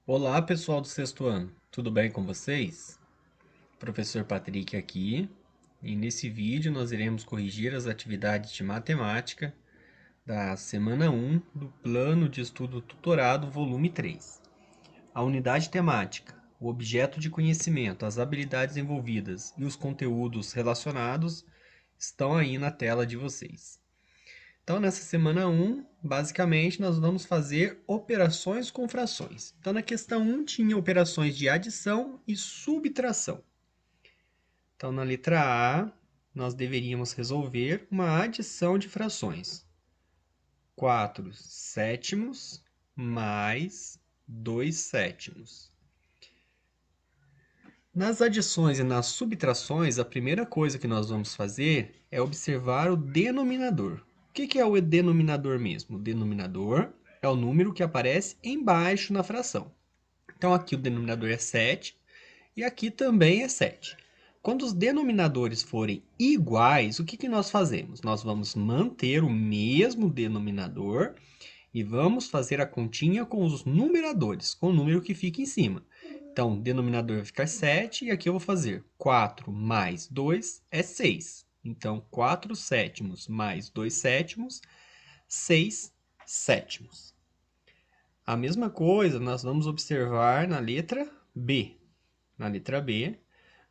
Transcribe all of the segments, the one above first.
Olá, pessoal do sexto ano, tudo bem com vocês? Professor Patrick aqui, e nesse vídeo nós iremos corrigir as atividades de matemática da semana 1 do Plano de Estudo Tutorado, volume 3. A unidade temática, o objeto de conhecimento, as habilidades envolvidas e os conteúdos relacionados estão aí na tela de vocês. Então, nessa semana 1, basicamente, nós vamos fazer operações com frações. Então, na questão 1, tinha operações de adição e subtração. Então, na letra A, nós deveríamos resolver uma adição de frações. 4 sétimos mais 2 sétimos. Nas adições e nas subtrações, a primeira coisa que nós vamos fazer é observar o denominador. O que é o denominador mesmo? O denominador é o número que aparece embaixo na fração. Então, aqui o denominador é 7 e aqui também é 7. Quando os denominadores forem iguais, o que nós fazemos? Nós vamos manter o mesmo denominador e vamos fazer a continha com os numeradores, com o número que fica em cima. Então, o denominador vai ficar 7 e aqui eu vou fazer 4 mais 2 é 6. Então, 4 sétimos mais 2 sétimos, 6 sétimos. A mesma coisa nós vamos observar na letra B. Na letra B,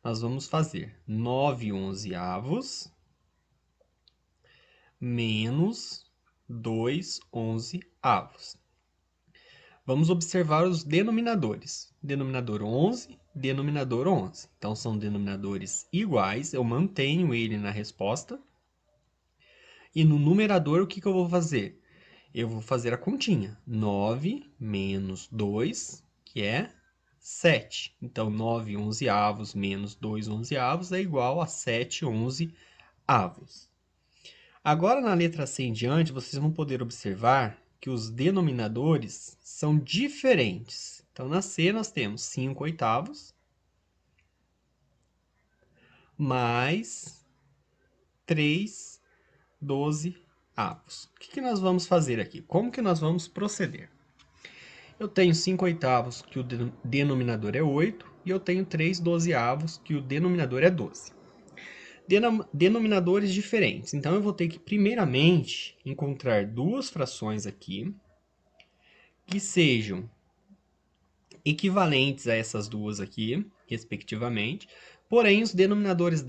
nós vamos fazer 9 onzeavos menos 2 onzeavos. Vamos observar os denominadores. Denominador 11, denominador 11. Então, são denominadores iguais, eu mantenho ele na resposta. E no numerador, o que eu vou fazer? Eu vou fazer a continha. 9 menos 2, que é 7. Então, 9 onzeavos menos 2 onzeavos é igual a 7 onzeavos. Agora, na letra C em diante, vocês vão poder observar que os denominadores são diferentes. Então, na C nós temos 5 oitavos mais 3 dozeavos. O que nós vamos fazer aqui? Como que nós vamos proceder? Eu tenho 5 oitavos, que o denominador é 8, e eu tenho 3 dozeavos, que o denominador é 12. Denominadores diferentes. Então, eu vou ter que, primeiramente, encontrar duas frações aqui que sejam equivalentes a essas duas aqui, respectivamente. Porém, os denominadores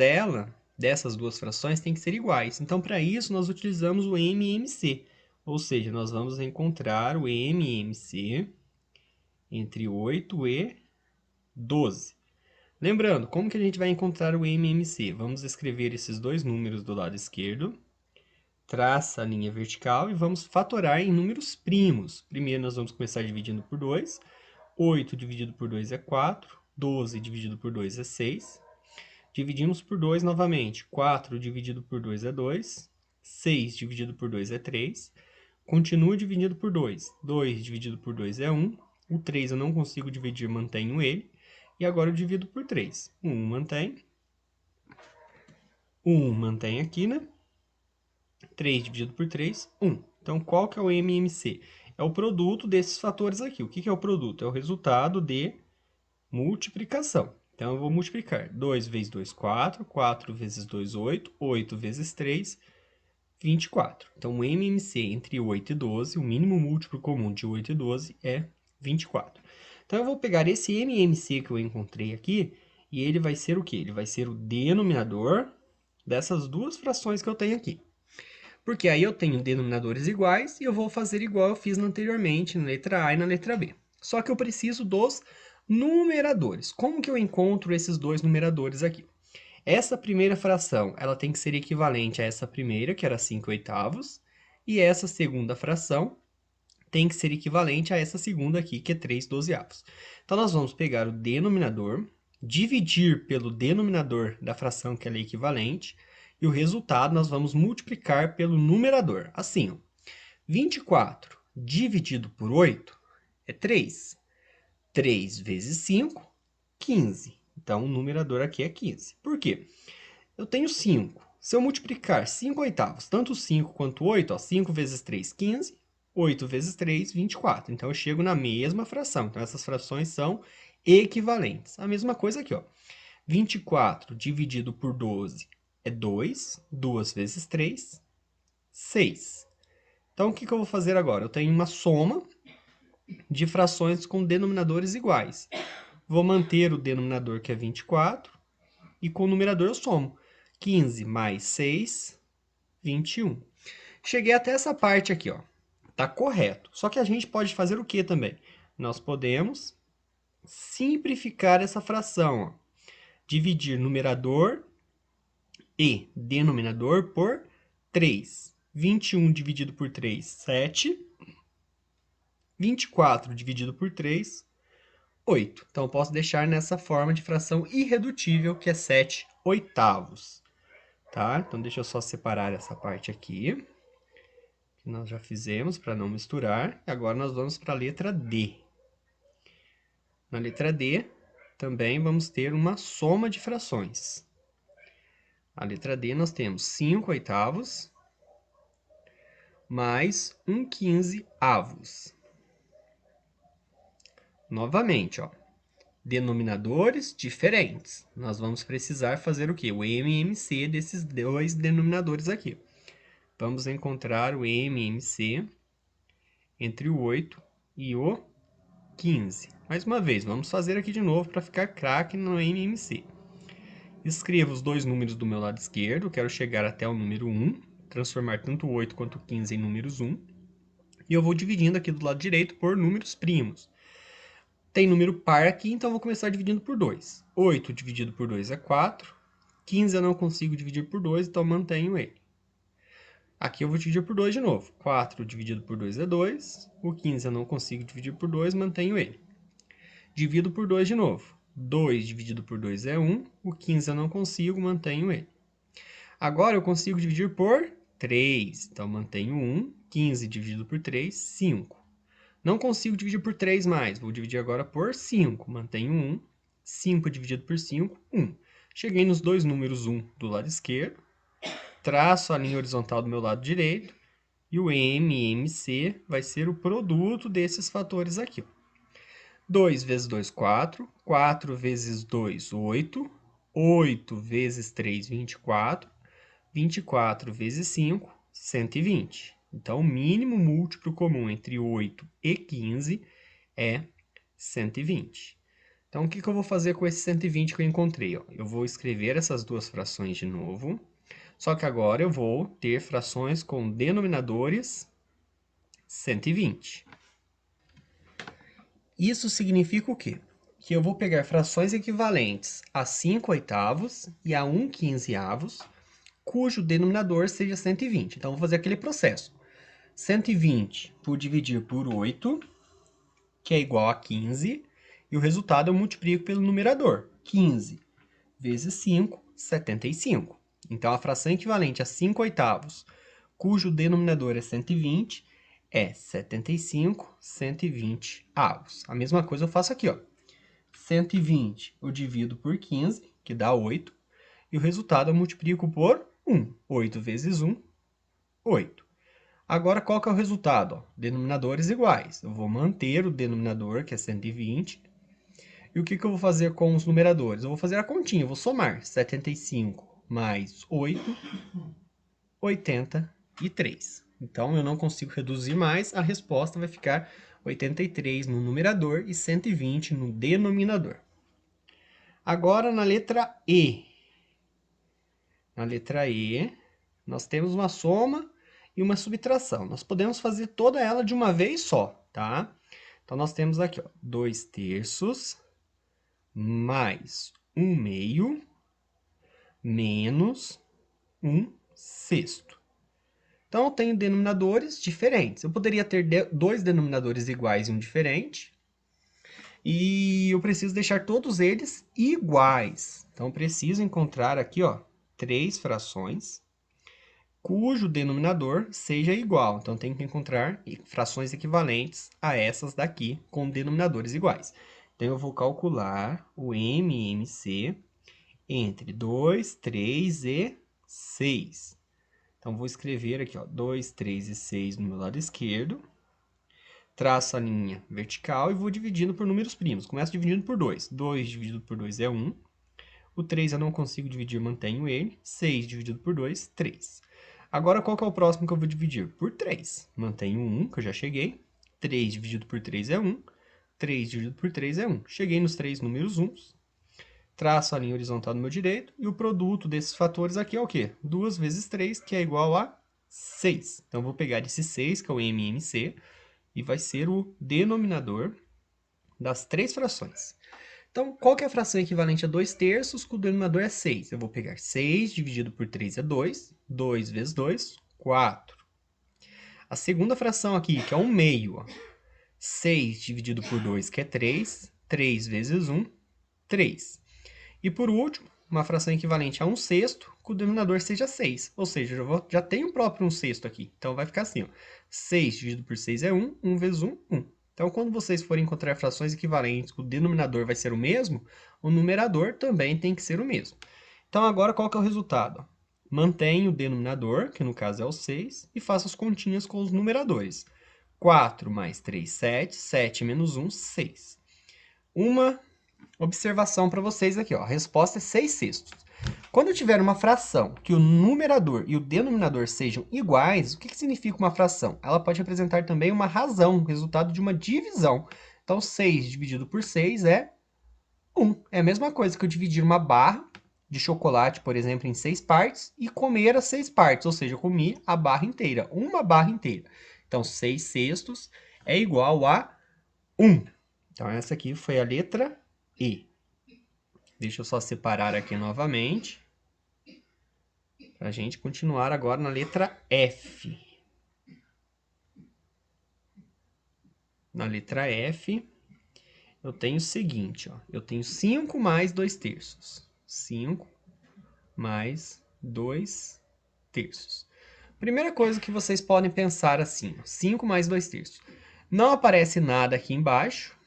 dessas duas frações, têm que ser iguais. Então, para isso, nós utilizamos o MMC. Ou seja, nós vamos encontrar o MMC entre 8 e 12. Lembrando, como que a gente vai encontrar o MMC? Vamos escrever esses dois números do lado esquerdo, traça a linha vertical e vamos fatorar em números primos. Primeiro nós vamos começar dividindo por 2. 8 dividido por 2 é 4. 12 dividido por 2 é 6. Dividimos por 2 novamente. 4 dividido por 2 é 2. 6 dividido por 2 é 3. Continua dividido por 2. 2 dividido por 2 é 1. O 3 eu não consigo dividir, mantenho ele. E agora eu divido por 3. 1 mantém. 1 mantém aqui, né? 3 dividido por 3, 1. Então, qual que é o MMC? É o produto desses fatores aqui. O que é o produto? É o resultado de multiplicação. Então, eu vou multiplicar. 2 vezes 2, 4. 4 vezes 2, 8. 8 vezes 3, 24. Então, o MMC entre 8 e 12, o mínimo múltiplo comum de 8 e 12 é 24. Então, eu vou pegar esse MMC que eu encontrei aqui e ele vai ser o quê? Ele vai ser o denominador dessas duas frações que eu tenho aqui. Porque aí eu tenho denominadores iguais e eu vou fazer igual eu fiz anteriormente na letra A e na letra B. Só que eu preciso dos numeradores. Como que eu encontro esses dois numeradores aqui? Essa primeira fração, ela tem que ser equivalente a essa primeira, que era 5 oitavos, e essa segunda fração tem que ser equivalente a essa segunda aqui, que é 3 dozeavos. Então, nós vamos pegar o denominador, dividir pelo denominador da fração que ela é equivalente, e o resultado nós vamos multiplicar pelo numerador. Assim, ó, 24 dividido por 8 é 3. 3 vezes 5, 15. Então, o numerador aqui é 15. Por quê? Eu tenho 5. Se eu multiplicar 5 oitavos, tanto 5 quanto 8, ó, 5 vezes 3, 15. 8 vezes 3, 24. Então, eu chego na mesma fração. Então, essas frações são equivalentes. A mesma coisa aqui, ó. 24 dividido por 12 é 2. 2 vezes 3, 6. Então, o que eu vou fazer agora? Eu tenho uma soma de frações com denominadores iguais. Vou manter o denominador, que é 24, e com o numerador eu somo. 15 mais 6, 21. Cheguei até essa parte aqui, ó. Tá correto. Só que a gente pode fazer o que também? Nós podemos simplificar essa fração, ó. Dividir numerador e denominador por 3. 21 dividido por 3, 7. 24 dividido por 3, 8. Então, eu posso deixar nessa forma de fração irredutível, que é 7 oitavos. Tá? Então, deixa eu só separar essa parte aqui, que nós já fizemos para não misturar. E agora nós vamos para a letra D. Na letra D, também vamos ter uma soma de frações. A letra D nós temos 5 oitavos mais 1/15 avos. Novamente, ó, denominadores diferentes. Nós vamos precisar fazer o quê? O MMC desses dois denominadores aqui. Vamos encontrar o MMC entre o 8 e o 15. Mais uma vez, vamos fazer aqui de novo para ficar craque no MMC. Escrevo os dois números do meu lado esquerdo, quero chegar até o número 1, transformar tanto o 8 quanto o 15 em números 1. E eu vou dividindo aqui do lado direito por números primos. Tem número par aqui, então eu vou começar dividindo por 2. 8 dividido por 2 é 4. 15 eu não consigo dividir por 2, então mantenho ele. Aqui eu vou dividir por 2 de novo. 4 dividido por 2 é 2. O 15 eu não consigo dividir por 2, mantenho ele. Divido por 2 de novo. 2 dividido por 2 é 1. O 15 eu não consigo, mantenho ele. Agora eu consigo dividir por 3. Então, mantenho 1. 15 dividido por 3, 5. Não consigo dividir por 3 mais. Vou dividir agora por 5. Mantenho 1. 5 dividido por 5, 1. Cheguei nos dois números 1 do lado esquerdo. Traço a linha horizontal do meu lado direito. E o MMC vai ser o produto desses fatores aqui. 2 vezes 2, 4. 4 vezes 2, 8. 8 vezes 3, 24. 24 vezes 5, 120. Então, o mínimo múltiplo comum entre 8 e 15 é 120. Então, o que eu vou fazer com esse 120 que eu encontrei? Ó? Eu vou escrever essas duas frações de novo, só que agora eu vou ter frações com denominadores 120. Isso significa o quê? Que eu vou pegar frações equivalentes a 5 oitavos e a 1/15 avos, cujo denominador seja 120. Então, vou fazer aquele processo. 120 por dividir por 8, que é igual a 15, e o resultado eu multiplico pelo numerador. 15 vezes 5, 75. Então, a fração equivalente a 5 oitavos, cujo denominador é 120, é 75, 120 avos. A mesma coisa eu faço aqui, ó. 120 eu divido por 15, que dá 8, e o resultado eu multiplico por 1. 8 vezes 1, 8. Agora, qual que é o resultado? Ó, denominadores iguais. Eu vou manter o denominador, que é 120. E o que eu vou fazer com os numeradores? Eu vou fazer a continha, eu vou somar. 75 mais 8, 83. Então, eu não consigo reduzir mais, a resposta vai ficar 83 no numerador e 120 no denominador. Agora, na letra E. Na letra E, nós temos uma soma e uma subtração. Nós podemos fazer toda ela de uma vez só, tá? Então, nós temos aqui, ó, 2 terços mais 1 meio menos 1 sexto. Então, eu tenho denominadores diferentes. Eu poderia ter dois denominadores iguais e um diferente. E eu preciso deixar todos eles iguais. Então, eu preciso encontrar aqui, ó, 3 frações cujo denominador seja igual. Então, tem que encontrar frações equivalentes a essas daqui com denominadores iguais. Então, eu vou calcular o MMC entre 2, 3 e 6. Então, vou escrever aqui, ó, 2, 3 e 6 no meu lado esquerdo. traço a linha vertical e vou dividindo por números primos. Começo dividindo por 2. 2 dividido por 2 é 1. O 3 eu não consigo dividir, mantenho ele. 6 dividido por 2, 3. Agora, qual que é o próximo que eu vou dividir? Por 3. Mantenho 1, que eu já cheguei. 3 dividido por 3 é 1. 3 dividido por 3 é 1. Cheguei nos 3 números 1. Traço a linha horizontal do meu direito. E o produto desses fatores aqui é o quê? 2 vezes 3, que é igual a 6. Então, eu vou pegar esse 6, que é o MMC, e vai ser o denominador das 3 frações. Então, qual que é a fração equivalente a 2 terços, que o denominador é 6? Eu vou pegar 6 dividido por 3 é 2. 2 vezes 2, 4. A segunda fração aqui, que é 1 meio, ó. 6 dividido por 2, que é 3. 3 vezes 1, 3. E por último, uma fração equivalente a 1 sexto, que o denominador seja 6. Ou seja, já tenho o próprio 1 sexto aqui. Então, vai ficar assim, ó. 6 dividido por 6 é 1. 1 vezes 1, 1. Então, quando vocês forem encontrar frações equivalentes, que o denominador vai ser o mesmo, o numerador também tem que ser o mesmo. Então, agora, qual que é o resultado? Mantenho o denominador, que no caso é o 6, e faço as continhas com os numeradores. 4 mais 3, 7. 7 menos 1, 6. Uma observação para vocês aqui, ó. A resposta é 6 sextos. Quando eu tiver uma fração que o numerador e o denominador sejam iguais, o que significa uma fração? Ela pode representar também uma razão, resultado de uma divisão. Então, 6 dividido por 6 é 1. É a mesma coisa que eu dividir uma barra de chocolate, por exemplo, em 6 partes e comer as 6 partes, ou seja, eu comi a barra inteira, uma barra inteira. Então, 6 sextos é igual a 1. Então, essa aqui foi a letra E. Deixa eu só separar aqui novamente, para a gente continuar agora na letra F. Na letra F, eu tenho o seguinte, ó. Eu tenho 5 mais 2 terços. 5 mais 2 terços. Primeira coisa que vocês podem pensar assim, ó, 5 mais 2 terços. Não aparece nada aqui embaixo.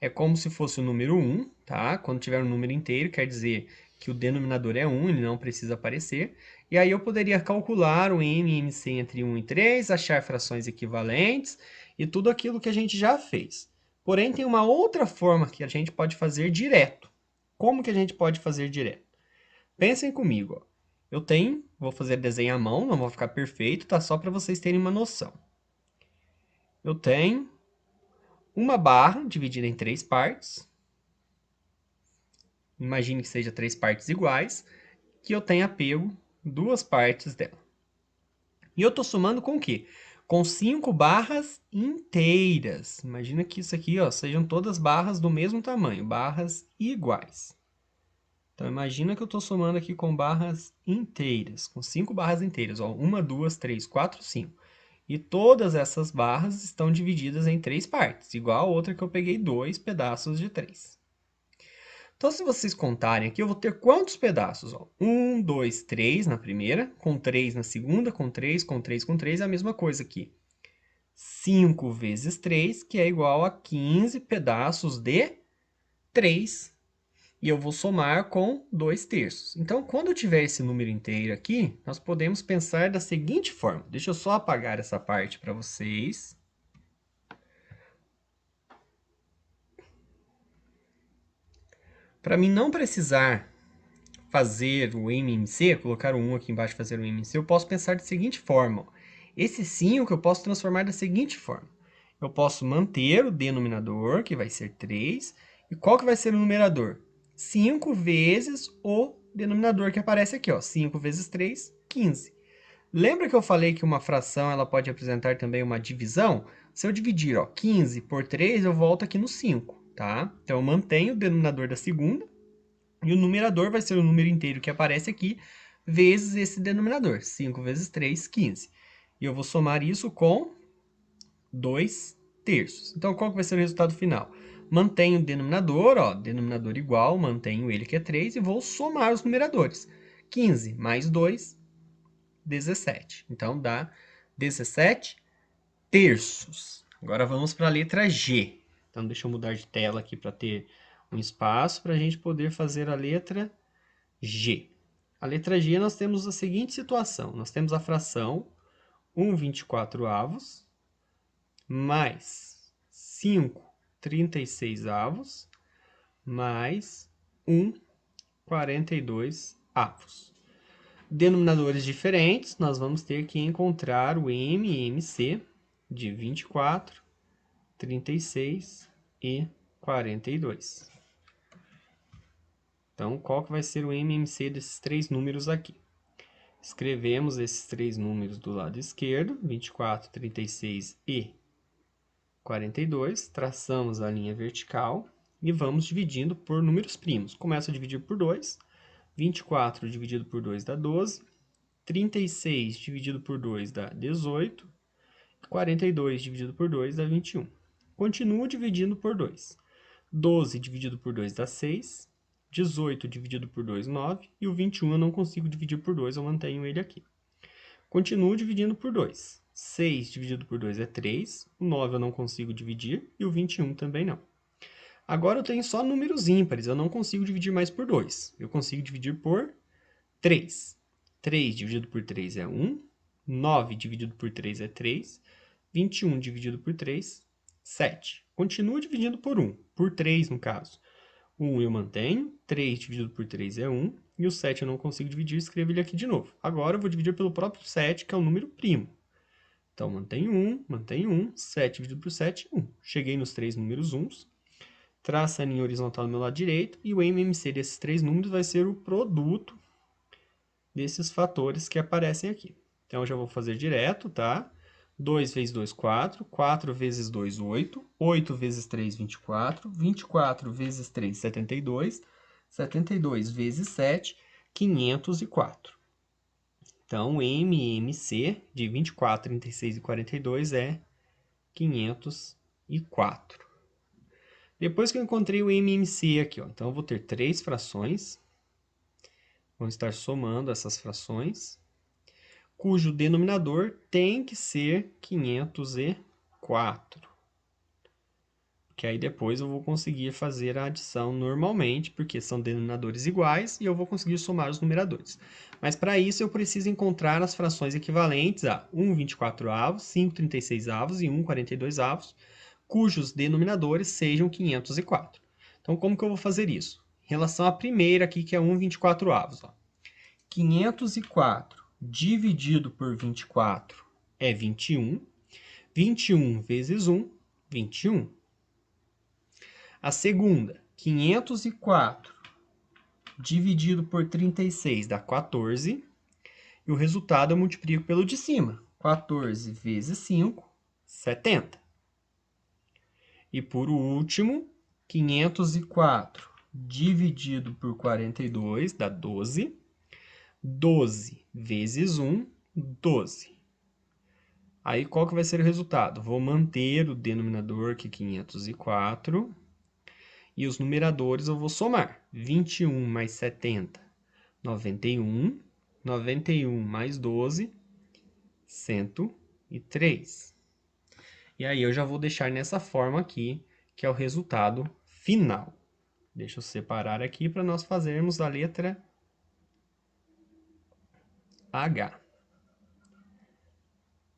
É como se fosse o número 1, tá? Quando tiver um número inteiro, quer dizer que o denominador é 1, ele não precisa aparecer. E aí eu poderia calcular o MMC entre 1 e 3, achar frações equivalentes e tudo aquilo que a gente já fez. Porém, tem uma outra forma que a gente pode fazer direto. Como que a gente pode fazer direto? Pensem comigo, ó. Eu tenho, vou fazer desenho à mão, não vou ficar perfeito, tá? Só para vocês terem uma noção. Eu tenho uma barra dividida em 3 partes. Imagine que seja 3 partes iguais, que eu tenha pego 2 partes dela. E eu estou somando com o quê? Com 5 barras inteiras. Imagina que isso aqui, ó, sejam todas barras do mesmo tamanho, barras iguais. Então, imagina que eu estou somando aqui com barras inteiras, com 5 barras inteiras. 1, 2, 3, 4, 5. E todas essas barras estão divididas em 3 partes, igual a outra que eu peguei 2 pedaços de 3. Então, se vocês contarem aqui, eu vou ter quantos pedaços? 1, 2, 3 na primeira, com 3 na segunda, com 3, com 3, com 3, é a mesma coisa aqui. 5 vezes 3, que é igual a 15 pedaços de 3. E eu vou somar com 2 terços. Então, quando eu tiver esse número inteiro aqui, nós podemos pensar da seguinte forma. Deixa eu só apagar essa parte para vocês. Para mim não precisar fazer o MMC, colocar o 1 aqui embaixo e fazer o MMC, eu posso pensar da seguinte forma. Esse 5 eu posso transformar da seguinte forma. Eu posso manter o denominador, que vai ser 3. E qual que vai ser o numerador? 5 vezes o denominador que aparece aqui, ó. 5 vezes 3, 15. Lembra que eu falei que uma fração ela pode representar também uma divisão? Se eu dividir, ó, 15 por 3, eu volto aqui no 5, tá? Então, eu mantenho o denominador da segunda e o numerador vai ser o número inteiro que aparece aqui, vezes esse denominador. 5 vezes 3, 15. E eu vou somar isso com 2 terços. Então, qual que vai ser o resultado final? Mantenho o denominador, ó, denominador igual, mantenho ele que é 3, e vou somar os numeradores. 15 mais 2, 17. Então, dá 17 terços. Agora, vamos para a letra G. Então, deixa eu mudar de tela aqui para ter um espaço para a gente poder fazer a letra G. A letra G, nós temos a seguinte situação. Nós temos a fração 1/24 mais 5/36, mais 1/42. Denominadores diferentes, nós vamos ter que encontrar o MMC de 24, 36 e 42. Então, qual que vai ser o MMC desses três números aqui? Escrevemos esses três números do lado esquerdo, 24, 36 e 42. Traçamos a linha vertical e vamos dividindo por números primos. Começo a dividir por 2. 24 dividido por 2 dá 12. 36 dividido por 2 dá 18. 42 dividido por 2 dá 21. Continuo dividindo por 2. 12 dividido por 2 dá 6. 18 dividido por 2, 9. E o 21 eu não consigo dividir por 2, eu mantenho ele aqui. Continuo dividindo por 2. 6 dividido por 2 é 3. O 9 eu não consigo dividir e o 21 também não. Agora eu tenho só números ímpares, eu não consigo dividir mais por 2. Eu consigo dividir por 3. 3 dividido por 3 é 1. 9 dividido por 3 é 3. 21 dividido por 3, 7. Continuo dividindo por 1, por 3 no caso. 1 eu mantenho, 3 dividido por 3 é 1, e o 7 eu não consigo dividir, escrevo ele aqui de novo. Agora eu vou dividir pelo próprio 7, que é o número primo. Então, mantenho 1, 7 dividido por 7, 1. Cheguei nos três números 1s. Traça a linha horizontal do meu lado direito, e o MMC desses três números vai ser o produto desses fatores que aparecem aqui. Então, eu já vou fazer direto, tá? 2 vezes 2, 4. 4 vezes 2, 8. 8 vezes 3, 24. 24 vezes 3, 72. 72 vezes 7, 504. Então, o MMC de 24, 36 e 42 é 504. Depois que eu encontrei o MMC aqui, ó, então eu vou ter três frações. Vamos estar somando essas frações, cujo denominador tem que ser 504. Que aí depois eu vou conseguir fazer a adição normalmente, porque são denominadores iguais, e eu vou conseguir somar os numeradores. Mas para isso eu preciso encontrar as frações equivalentes a 1/24, 5/36 e 1/42, cujos denominadores sejam 504. Então, como que eu vou fazer isso? Em relação à primeira aqui, que é 1/24. Ó. 504 dividido por 24 é 21. 21 vezes 1, 21. A segunda, 504 dividido por 36 dá 14. E o resultado eu multiplico pelo de cima. 14 vezes 5, 70. E por último, 504 dividido por 42 dá 12. 12 vezes 1, 12. Aí, qual que vai ser o resultado? Vou manter o denominador, que é 504, e os numeradores eu vou somar. 21 mais 70, 91. 91 mais 12, 103. E aí, eu já vou deixar nessa forma aqui, que é o resultado final. Deixa eu separar aqui para nós fazermos a letra H.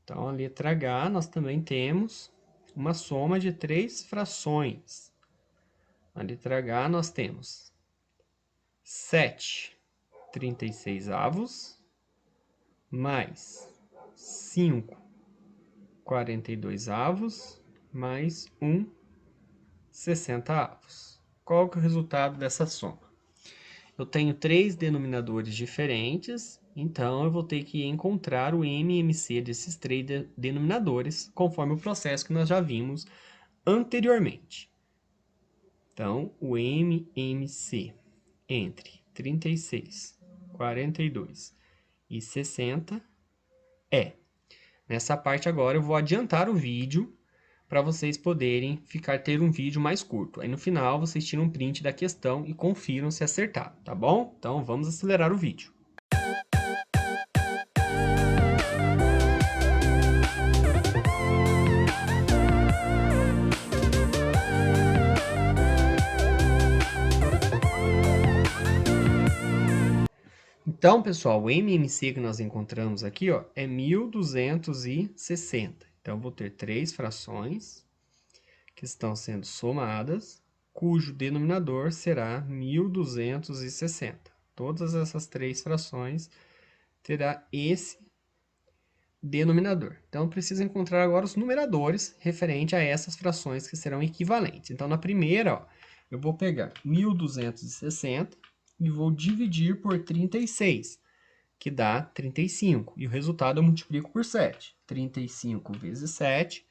Então, a letra H, nós também temos uma soma de três frações. Na letra H, nós temos 7/36 mais 5/42 mais 1/60. Qual que é o resultado dessa soma? Eu tenho três denominadores diferentes, então eu vou ter que encontrar o MMC desses três denominadores, conforme o processo que nós já vimos anteriormente. Então, o MMC entre 36, 42 e 60 é. Nessa parte agora eu vou adiantar o vídeo para vocês poderem ter um vídeo mais curto. Aí no final vocês tiram um print da questão e confiram se acertaram, tá bom? Então vamos acelerar o vídeo. Então, pessoal, o MMC que nós encontramos aqui, ó, é 1260. Então, vou ter 3 frações que estão sendo somadas, cujo denominador será 1.260. Todas essas 3 frações terá esse denominador. Então, preciso encontrar agora os numeradores referente a essas frações que serão equivalentes. Então, na primeira, ó, eu vou pegar 1.260 e vou dividir por 36, que dá 35. E o resultado eu multiplico por 7. 35 vezes 7,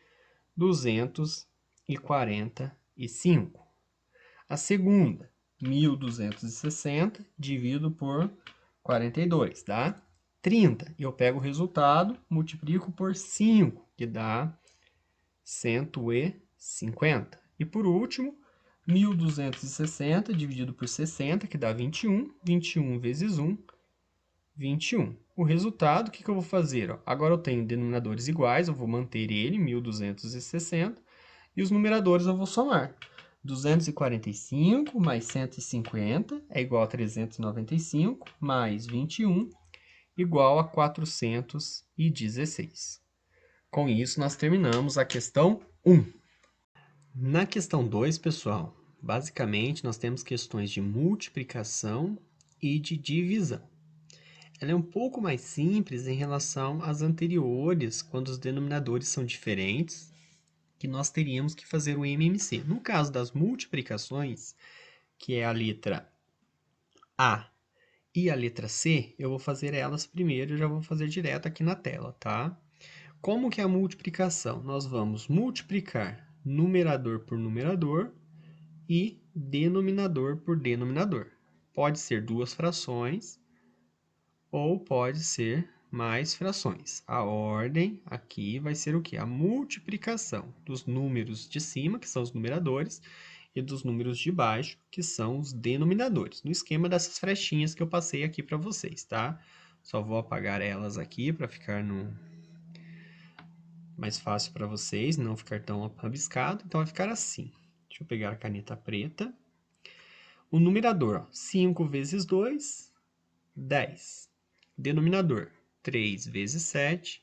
245. A segunda, 1.260 dividido por 42, dá 30. E eu pego o resultado, multiplico por 5, que dá 150. E por último, 1.260 dividido por 60, que dá 21. 21 vezes 1, 21. O resultado, o que eu vou fazer? Ó? Agora eu tenho denominadores iguais, eu vou manter ele, 1.260, e os numeradores eu vou somar. 245 mais 150 é igual a 395, mais 21, igual a 416. Com isso, nós terminamos a questão 1. Na questão 2, pessoal, basicamente nós temos questões de multiplicação e de divisão. Ela é um pouco mais simples em relação às anteriores, quando os denominadores são diferentes, que nós teríamos que fazer o MMC. No caso das multiplicações, que é a letra A e a letra C, eu vou fazer elas primeiro e já vou fazer direto aqui na tela, tá? Como que é a multiplicação? Nós vamos multiplicar numerador por numerador e denominador por denominador. Pode ser 2 frações ou pode ser mais frações. A ordem aqui vai ser o quê? A multiplicação dos números de cima, que são os numeradores, e dos números de baixo, que são os denominadores, no esquema dessas flechinhas que eu passei aqui para vocês, tá? Só vou apagar elas aqui para ficar mais fácil para vocês, não ficar tão rabiscado. Então, vai ficar assim. Deixa eu pegar a caneta preta. O numerador, ó, 5 vezes 2, 10. Denominador, 3 vezes 7,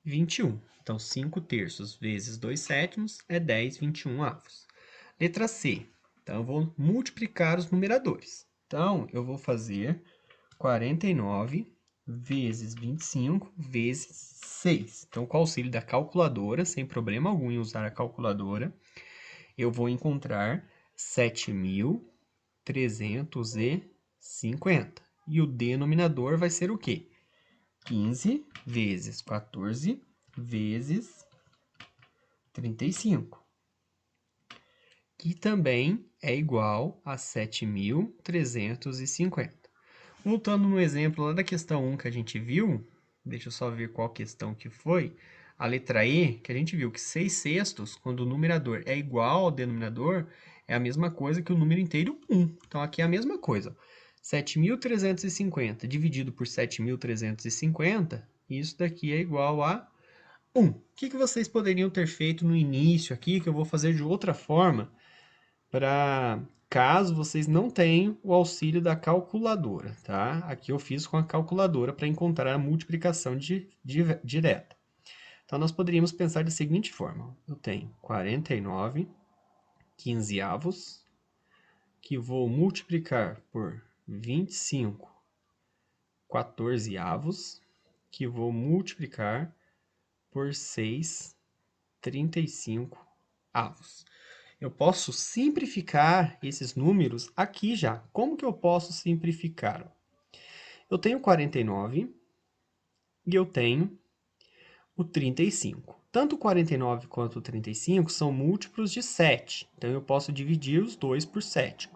21. Então, 5 terços vezes 2 sétimos é 10, 21 avos. Letra C. Então, eu vou multiplicar os numeradores. Então, eu vou fazer 49 vezes 25 vezes 6. Então, com o auxílio da calculadora, sem problema algum em usar a calculadora, eu vou encontrar 7.350. E o denominador vai ser o quê? 15 vezes 14 vezes 35, que também é igual a 7.350. Voltando no exemplo lá da questão 1 que a gente viu, deixa eu só ver qual questão que foi, a letra E, que a gente viu que 6 sextos, quando o numerador é igual ao denominador, é a mesma coisa que o número inteiro 1. Então, aqui é a mesma coisa. 7.350 dividido por 7.350, isso daqui é igual a 1. O que vocês poderiam ter feito no início aqui, que eu vou fazer de outra forma, para caso vocês não tenham o auxílio da calculadora, tá? Aqui eu fiz com a calculadora para encontrar a multiplicação direta. Então, nós poderíamos pensar da seguinte forma. Eu tenho 49 quinzeavos, que vou multiplicar por 25 quatorzeavos, que vou multiplicar por 6 35 avos. Eu posso simplificar esses números aqui já. Como que eu posso simplificar? Eu tenho 49 e eu tenho o 35. Tanto o 49 quanto o 35 são múltiplos de 7. Então, eu posso dividir os dois por 7.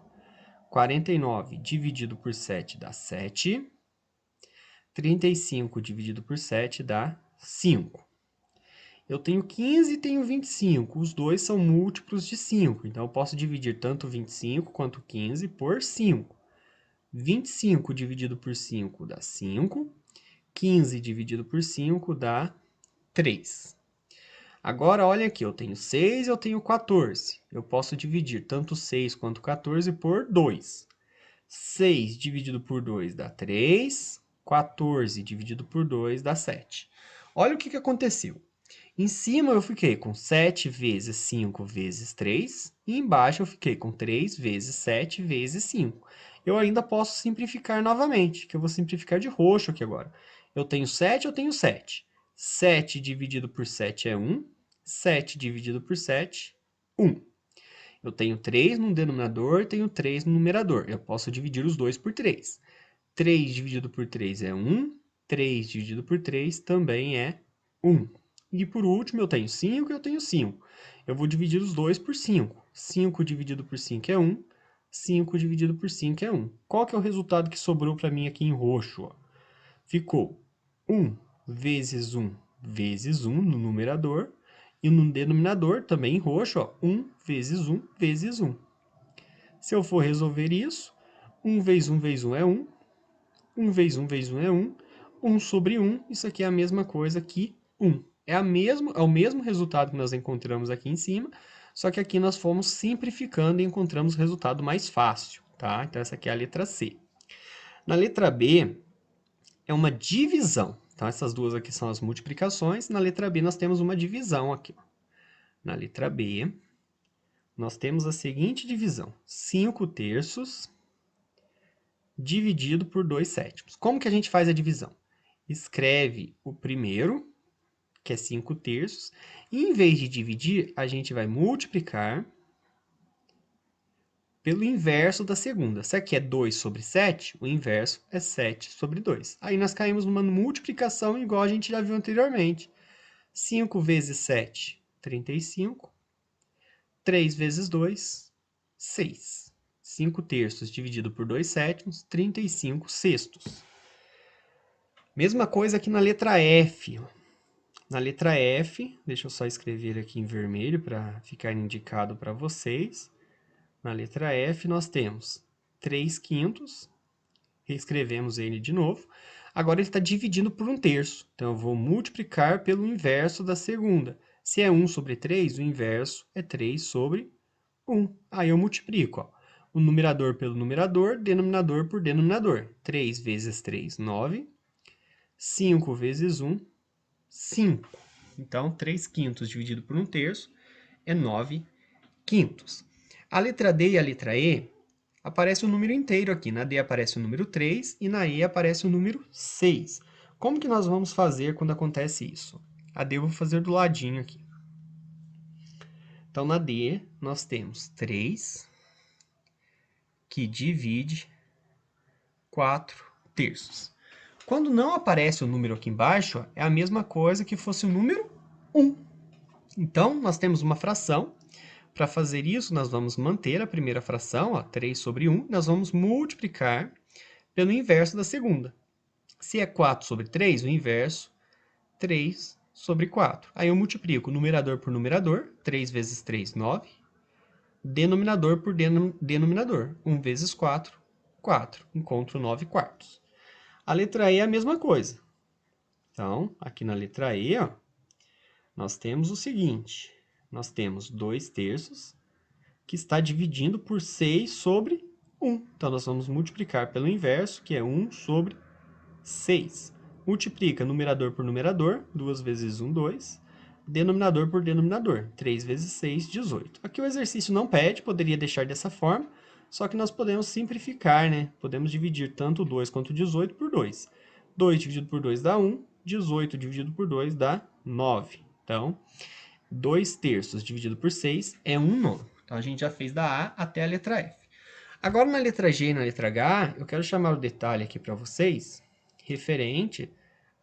49 dividido por 7 dá 7. 35 dividido por 7 dá 5. Eu tenho 15 e tenho 25. Os dois são múltiplos de 5. Então, eu posso dividir tanto 25 quanto 15 por 5. 25 dividido por 5 dá 5. 15 dividido por 5 dá 3. Agora, olha aqui, eu tenho 6 e eu tenho 14. Eu posso dividir tanto 6 quanto 14 por 2. 6 dividido por 2 dá 3. 14 dividido por 2 dá 7. Olha o que aconteceu. Em cima eu fiquei com 7 vezes 5 vezes 3, e embaixo eu fiquei com 3 vezes 7 vezes 5. Eu ainda posso simplificar novamente, que eu vou simplificar de roxo aqui agora. Eu tenho 7, eu tenho 7. 7 dividido por 7 é 1. 7 dividido por 7, 1. Eu tenho 3 no denominador, tenho 3 no numerador. Eu posso dividir os dois por 3. 3 dividido por 3 é 1. 3 dividido por 3 também é 1. E por último, eu tenho 5 e eu tenho 5. Eu vou dividir os dois por 5. 5 dividido por 5 é 1. 5 dividido por 5 é 1. Qual que é o resultado que sobrou para mim aqui em roxo? Ó? Ficou 1 vezes 1 vezes 1 no numerador. E no denominador, também em roxo, ó, 1 vezes 1 vezes 1. Se eu for resolver isso, 1 vezes 1 vezes 1 é 1. 1 vezes 1 vezes 1 é 1. 1 sobre 1, isso aqui é a mesma coisa que 1. É o mesmo resultado que nós encontramos aqui em cima, só que aqui nós fomos simplificando e encontramos o resultado mais fácil, tá? Então, essa aqui é a letra C. Na letra B, é uma divisão. Então, essas duas aqui são as multiplicações. Na letra B, nós temos uma divisão aqui. Na letra B, nós temos a seguinte divisão. 5 terços dividido por 2 sétimos. Como que a gente faz a divisão? Escreve o primeiro, que é 5 terços, e em vez de dividir, a gente vai multiplicar pelo inverso da segunda. Se aqui é 2 sobre 7, o inverso é 7 sobre 2. Aí nós caímos numa multiplicação igual a gente já viu anteriormente. 5 vezes 7, 35. 3 vezes 2, 6. 5 terços dividido por 2 sétimos, 35 sextos. Mesma coisa aqui na letra F. Na letra F, deixa eu só escrever aqui em vermelho para ficar indicado para vocês. Na letra F nós temos 3 quintos, reescrevemos ele de novo. Agora ele está dividindo por 1 terço, então eu vou multiplicar pelo inverso da segunda. Se é 1 sobre 3, o inverso é 3 sobre 1. Aí eu multiplico, ó, o numerador pelo numerador, denominador por denominador. 3 vezes 3, 9. 5 vezes 1, 5. Então, 3 quintos dividido por 1 terço é 9 quintos. A letra D e a letra E, aparece o número inteiro aqui. Na D aparece o número 3 e na E aparece o número 6. Como que nós vamos fazer quando acontece isso? A D eu vou fazer do ladinho aqui. Então, na D, nós temos 3, que divide 4 terços. Quando não aparece o número aqui embaixo, é a mesma coisa que fosse o número 1. Então, nós temos uma fração. Para fazer isso, nós vamos manter a primeira fração, ó, 3 sobre 1, nós vamos multiplicar pelo inverso da segunda. Se é 4 sobre 3, o inverso, 3 sobre 4. Aí eu multiplico numerador por numerador, 3 vezes 3, 9. Denominador por denominador, 1 vezes 4, 4. Encontro 9 quartos. A letra E é a mesma coisa. Então, aqui na letra E, ó, nós temos o seguinte. Nós temos 2 terços, que está dividindo por 6 sobre 1. Então, nós vamos multiplicar pelo inverso, que é 1 sobre 6. Multiplica numerador por numerador, 2 vezes 1, 2. Denominador por denominador, 3 vezes 6, 18. Aqui o exercício não pede, poderia deixar dessa forma, só que nós podemos simplificar, né? Podemos dividir tanto o 2 quanto o 18 por 2. 2 dividido por 2 dá 1, 18 dividido por 2 dá 9. Então, 2 terços dividido por 6 é 1 nono. Então, a gente já fez da A até a letra F. Agora, na letra G e na letra H, eu quero chamar o detalhe aqui para vocês, referente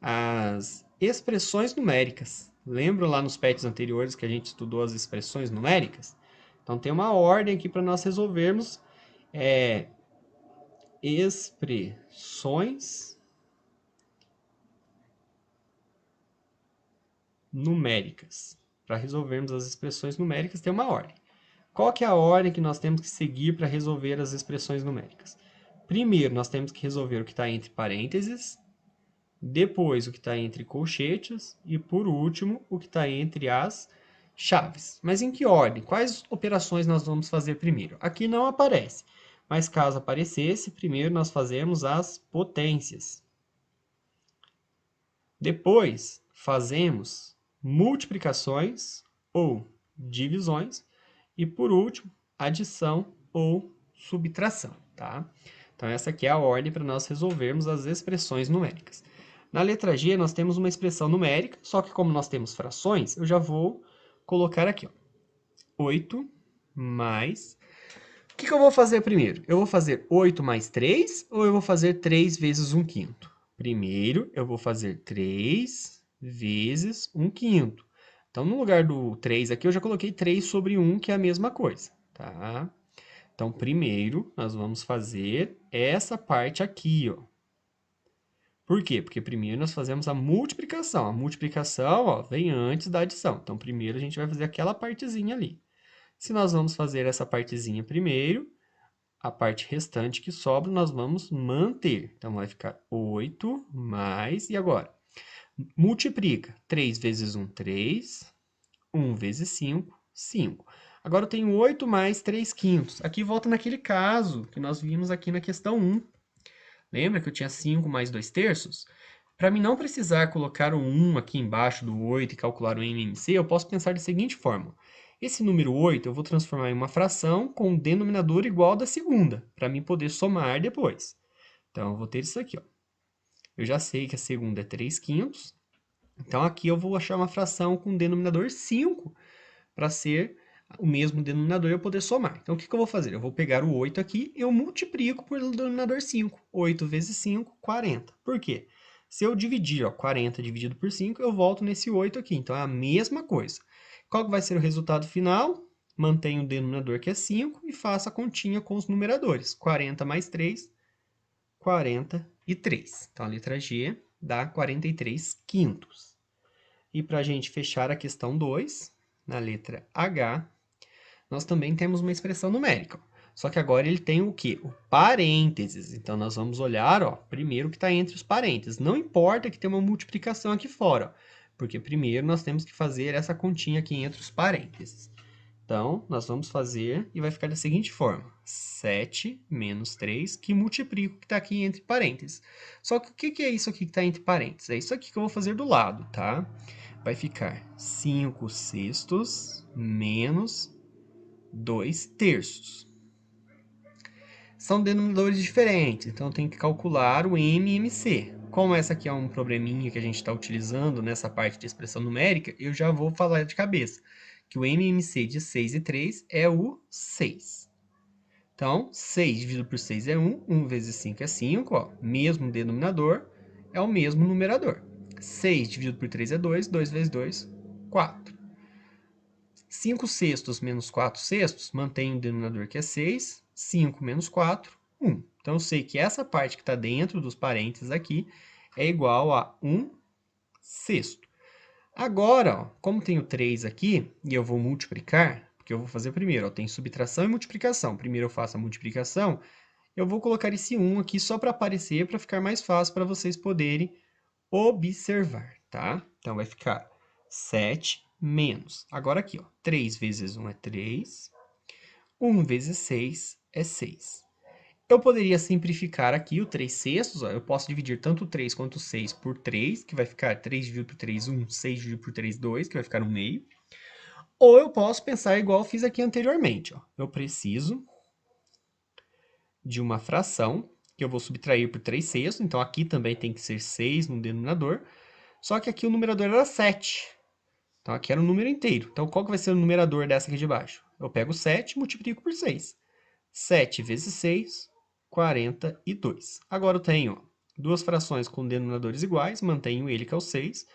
às expressões numéricas. Lembram lá nos PETs anteriores que a gente estudou as expressões numéricas? Então, tem uma ordem aqui para nós resolvermos expressões numéricas. Para resolvermos as expressões numéricas, tem uma ordem. Qual que é a ordem que nós temos que seguir para resolver as expressões numéricas? Primeiro, nós temos que resolver o que está entre parênteses, depois o que está entre colchetes e, por último, o que está entre as chaves. Mas em que ordem? Quais operações nós vamos fazer primeiro? Aqui não aparece, mas caso aparecesse, primeiro nós fazemos as potências. Depois, fazemos multiplicações ou divisões. E, por último, adição ou subtração, tá? Então, essa aqui é a ordem para nós resolvermos as expressões numéricas. Na letra G, nós temos uma expressão numérica, só que como nós temos frações, eu já vou colocar aqui, ó, 8 mais... O que eu vou fazer primeiro? Eu vou fazer 8 mais 3 ou eu vou fazer 3 vezes 1/5? Primeiro, eu vou fazer 3 vezes 1/5. Então, no lugar do 3 aqui, eu já coloquei 3 sobre 1, que é a mesma coisa, tá? Então, primeiro, nós vamos fazer essa parte aqui, ó. Por quê? Porque primeiro nós fazemos a multiplicação. A multiplicação, ó, vem antes da adição. Então, primeiro a gente vai fazer aquela partezinha ali. Se nós vamos fazer essa partezinha primeiro, a parte restante que sobra nós vamos manter. Então, vai ficar 8 mais... E agora? Multiplica. 3 vezes 1, 3. 1 vezes 5, 5. Agora eu tenho 8 mais 3/5. Aqui volta naquele caso que nós vimos aqui na questão 1. Lembra que eu tinha 5 mais 2/3? Para mim não precisar colocar o 1 aqui embaixo do 8 e calcular o MMC, eu posso pensar da seguinte forma. Esse número 8 eu vou transformar em uma fração com um denominador igual ao da segunda, para mim poder somar depois. Então, eu vou ter isso aqui, ó. Eu já sei que a segunda é 3/5. Então, aqui eu vou achar uma fração com um denominador 5, para ser o mesmo denominador e eu poder somar. Então, o que eu vou fazer? Eu vou pegar o 8 aqui e eu multiplico pelo denominador 5. 8 vezes 5, 40. Por quê? Se eu dividir, ó, 40 dividido por 5, eu volto nesse 8 aqui. Então, é a mesma coisa. Qual que vai ser o resultado final? Mantenho o denominador, que é 5, e faço a continha com os numeradores. 40 mais 3, 43. Então, a letra G dá 43/5. E para a gente fechar a questão 2, na letra H, nós também temos uma expressão numérica. Só que agora ele tem o quê? O parênteses. Então, nós vamos olhar, ó, primeiro o que está entre os parênteses. Não importa que tenha uma multiplicação aqui fora, ó, porque primeiro nós temos que fazer essa continha aqui entre os parênteses. Então, nós vamos fazer e vai ficar da seguinte forma. 7 menos 3, que multiplica o que está aqui entre parênteses. Só que o que é isso aqui que está entre parênteses? É isso aqui que eu vou fazer do lado, tá? Vai ficar 5/6 menos 2/3. São denominadores diferentes, então tem que calcular o MMC. Como essa aqui é um probleminha que a gente está utilizando nessa parte de expressão numérica, eu já vou falar de cabeça, que o MMC de 6 e 3 é o 6. Então, 6 dividido por 6 é 1, 1 vezes 5 é 5, ó, mesmo denominador, é o mesmo numerador. 6 dividido por 3 é 2, 2 vezes 2, 4. 5/6 menos 4/6 mantém o denominador, que é 6. 5 menos 4, 1. Então, eu sei que essa parte que está dentro dos parênteses aqui é igual a 1/6. Agora, ó, como tem o 3 aqui, e eu vou multiplicar, porque eu vou fazer primeiro, ó, tem subtração e multiplicação. Primeiro eu faço a multiplicação, eu vou colocar esse 1 aqui só para aparecer, para ficar mais fácil para vocês poderem observar, tá? Então, vai ficar 7 menos. Agora aqui, ó, 3 vezes 1 é 3. 1 vezes 6 é 6. Eu poderia simplificar aqui o 3/6, ó, eu posso dividir tanto o 3 quanto o 6 por 3, que vai ficar 3 dividido por 3, 1, 6 dividido por 3, 2, que vai ficar 1/2. Ou eu posso pensar igual eu fiz aqui anteriormente, ó. Eu preciso de uma fração, que eu vou subtrair por 3/6, então aqui também tem que ser 6 no denominador, só que aqui o numerador era 7. Então, aqui era um número inteiro. Então, qual que vai ser o numerador dessa aqui de baixo? Eu pego 7 e multiplico por 6. 7 vezes 6, 42. Agora eu tenho, ó, duas frações com denominadores iguais, mantenho ele, que é o 6.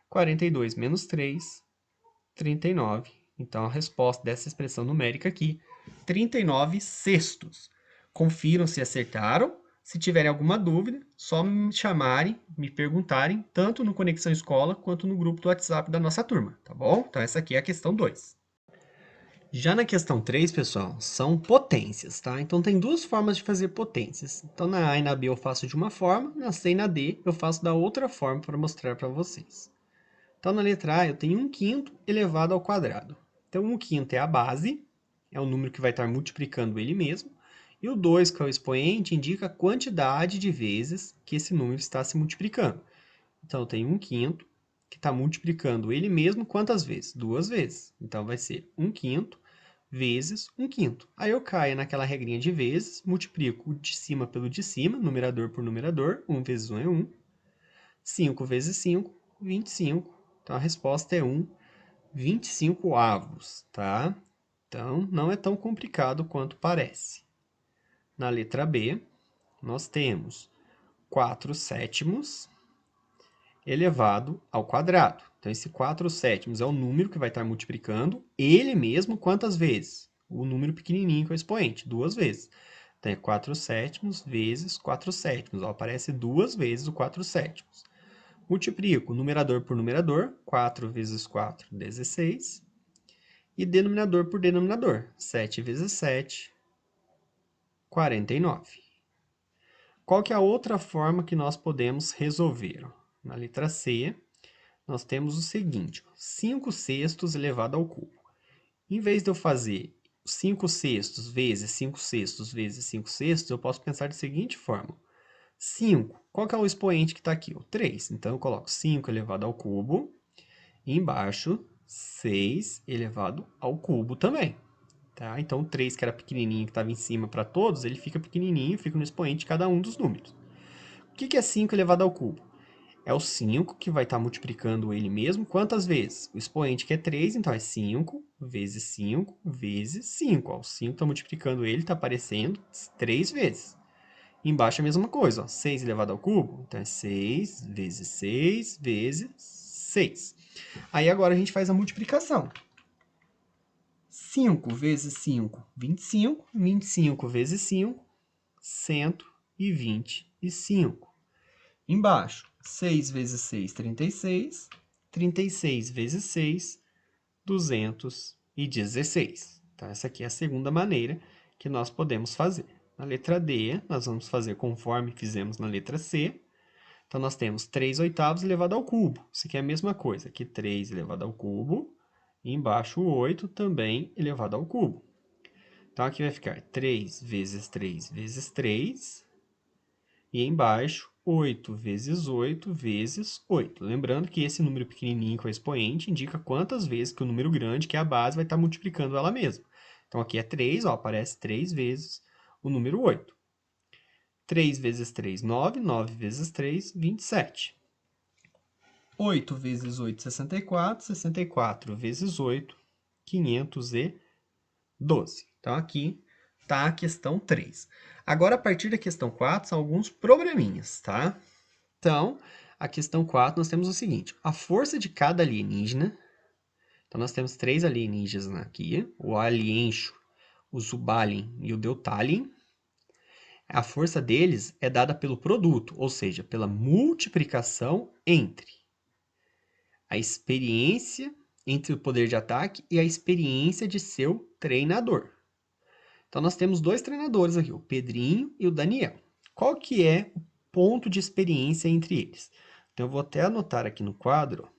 42 menos 3, 39. Então, a resposta dessa expressão numérica aqui, 39/6. Confiram se acertaram. Se tiverem alguma dúvida, só me chamarem, me perguntarem, tanto no Conexão Escola, quanto no grupo do WhatsApp da nossa turma, tá bom? Então, essa aqui é a questão 2. Já na questão 3, pessoal, são potências, tá? Então, tem duas formas de fazer potências. Então, na A e na B eu faço de uma forma, na C e na D eu faço da outra forma para mostrar para vocês. Então, na letra A eu tenho 1/5 elevado ao quadrado. Então, 1/5 é a base, é o número que vai estar multiplicando ele mesmo. E o 2, que é o expoente, indica a quantidade de vezes que esse número está se multiplicando. Então, eu tenho 1/5 que está multiplicando ele mesmo quantas vezes? 2 vezes. Então, vai ser 1/5 vezes 1/5. Aí eu caio naquela regrinha de vezes, multiplico o de cima pelo de cima, numerador por numerador, 1 vezes 1 é 1. 5 vezes 5, 25. Então, a resposta é 1/25, tá? Então, não é tão complicado quanto parece. Na letra B, nós temos 4/7 elevado ao quadrado. Então, esse 4/7 é o número que vai estar multiplicando ele mesmo quantas vezes? O número pequenininho que é o expoente, 2 vezes. Então, é 4/7 vezes 4/7. Ó, aparece 2 vezes o 4/7. Multiplico numerador por numerador, 4 vezes 4, 16. E denominador por denominador, 7 vezes 7, 49. Qual que é a outra forma que nós podemos resolver? Na letra C, nós temos o seguinte, 5/6 elevado ao cubo. Em vez de eu fazer 5/6 vezes 5/6 vezes 5/6, eu posso pensar da seguinte forma. 5, qual que é o expoente que está aqui? O 3. Então, eu coloco 5 elevado ao cubo, e embaixo, 6 elevado ao cubo também. Tá? Então, o 3, que era pequenininho, que estava em cima para todos, ele fica pequenininho, fica no expoente de cada um dos números. O que é 5 elevado ao cubo? É o 5 que vai estar multiplicando ele mesmo quantas vezes? O expoente que é 3, então é 5 vezes 5 vezes 5. Ó, o 5 está multiplicando ele, está aparecendo 3 vezes. Embaixo é a mesma coisa, ó, 6 elevado ao cubo, então é 6 vezes 6 vezes 6. Aí agora a gente faz a multiplicação. 5 vezes 5, 25. 25 vezes 5, 125. Embaixo, 6 vezes 6, 36. 36 vezes 6, 216. Então, essa aqui é a segunda maneira que nós podemos fazer. Na letra D, nós vamos fazer conforme fizemos na letra C. Então, nós temos 3/8 elevado ao cubo. Isso aqui é a mesma coisa, que 3 elevado ao cubo. E embaixo, o 8 também elevado ao cubo. Então, aqui vai ficar 3 vezes 3 vezes 3. E embaixo, 8 vezes 8 vezes 8. Lembrando que esse número pequenininho com o expoente indica quantas vezes que o número grande, que é a base, vai estar multiplicando ela mesma. Então, aqui é 3, ó, aparece 3 vezes o número 8. 3 vezes 3, 9. 9 vezes 3, 27. 8 vezes 8, 64. 64 vezes 8, 512. Então, aqui está a questão 3. Agora, a partir da questão 4, são alguns probleminhas, tá? Então, a questão 4, nós temos o seguinte. A força de cada alienígena... Então, nós temos 3 alienígenas aqui. O Aliencho, o Zubalin e o Deutalin. A força deles é dada pelo produto, ou seja, pela multiplicação entre a experiência, entre o poder de ataque e a experiência de seu treinador. Então, nós temos 2 treinadores aqui, o Pedrinho e o Daniel. Qual que é o ponto de experiência entre eles? Então, eu vou até anotar aqui no quadro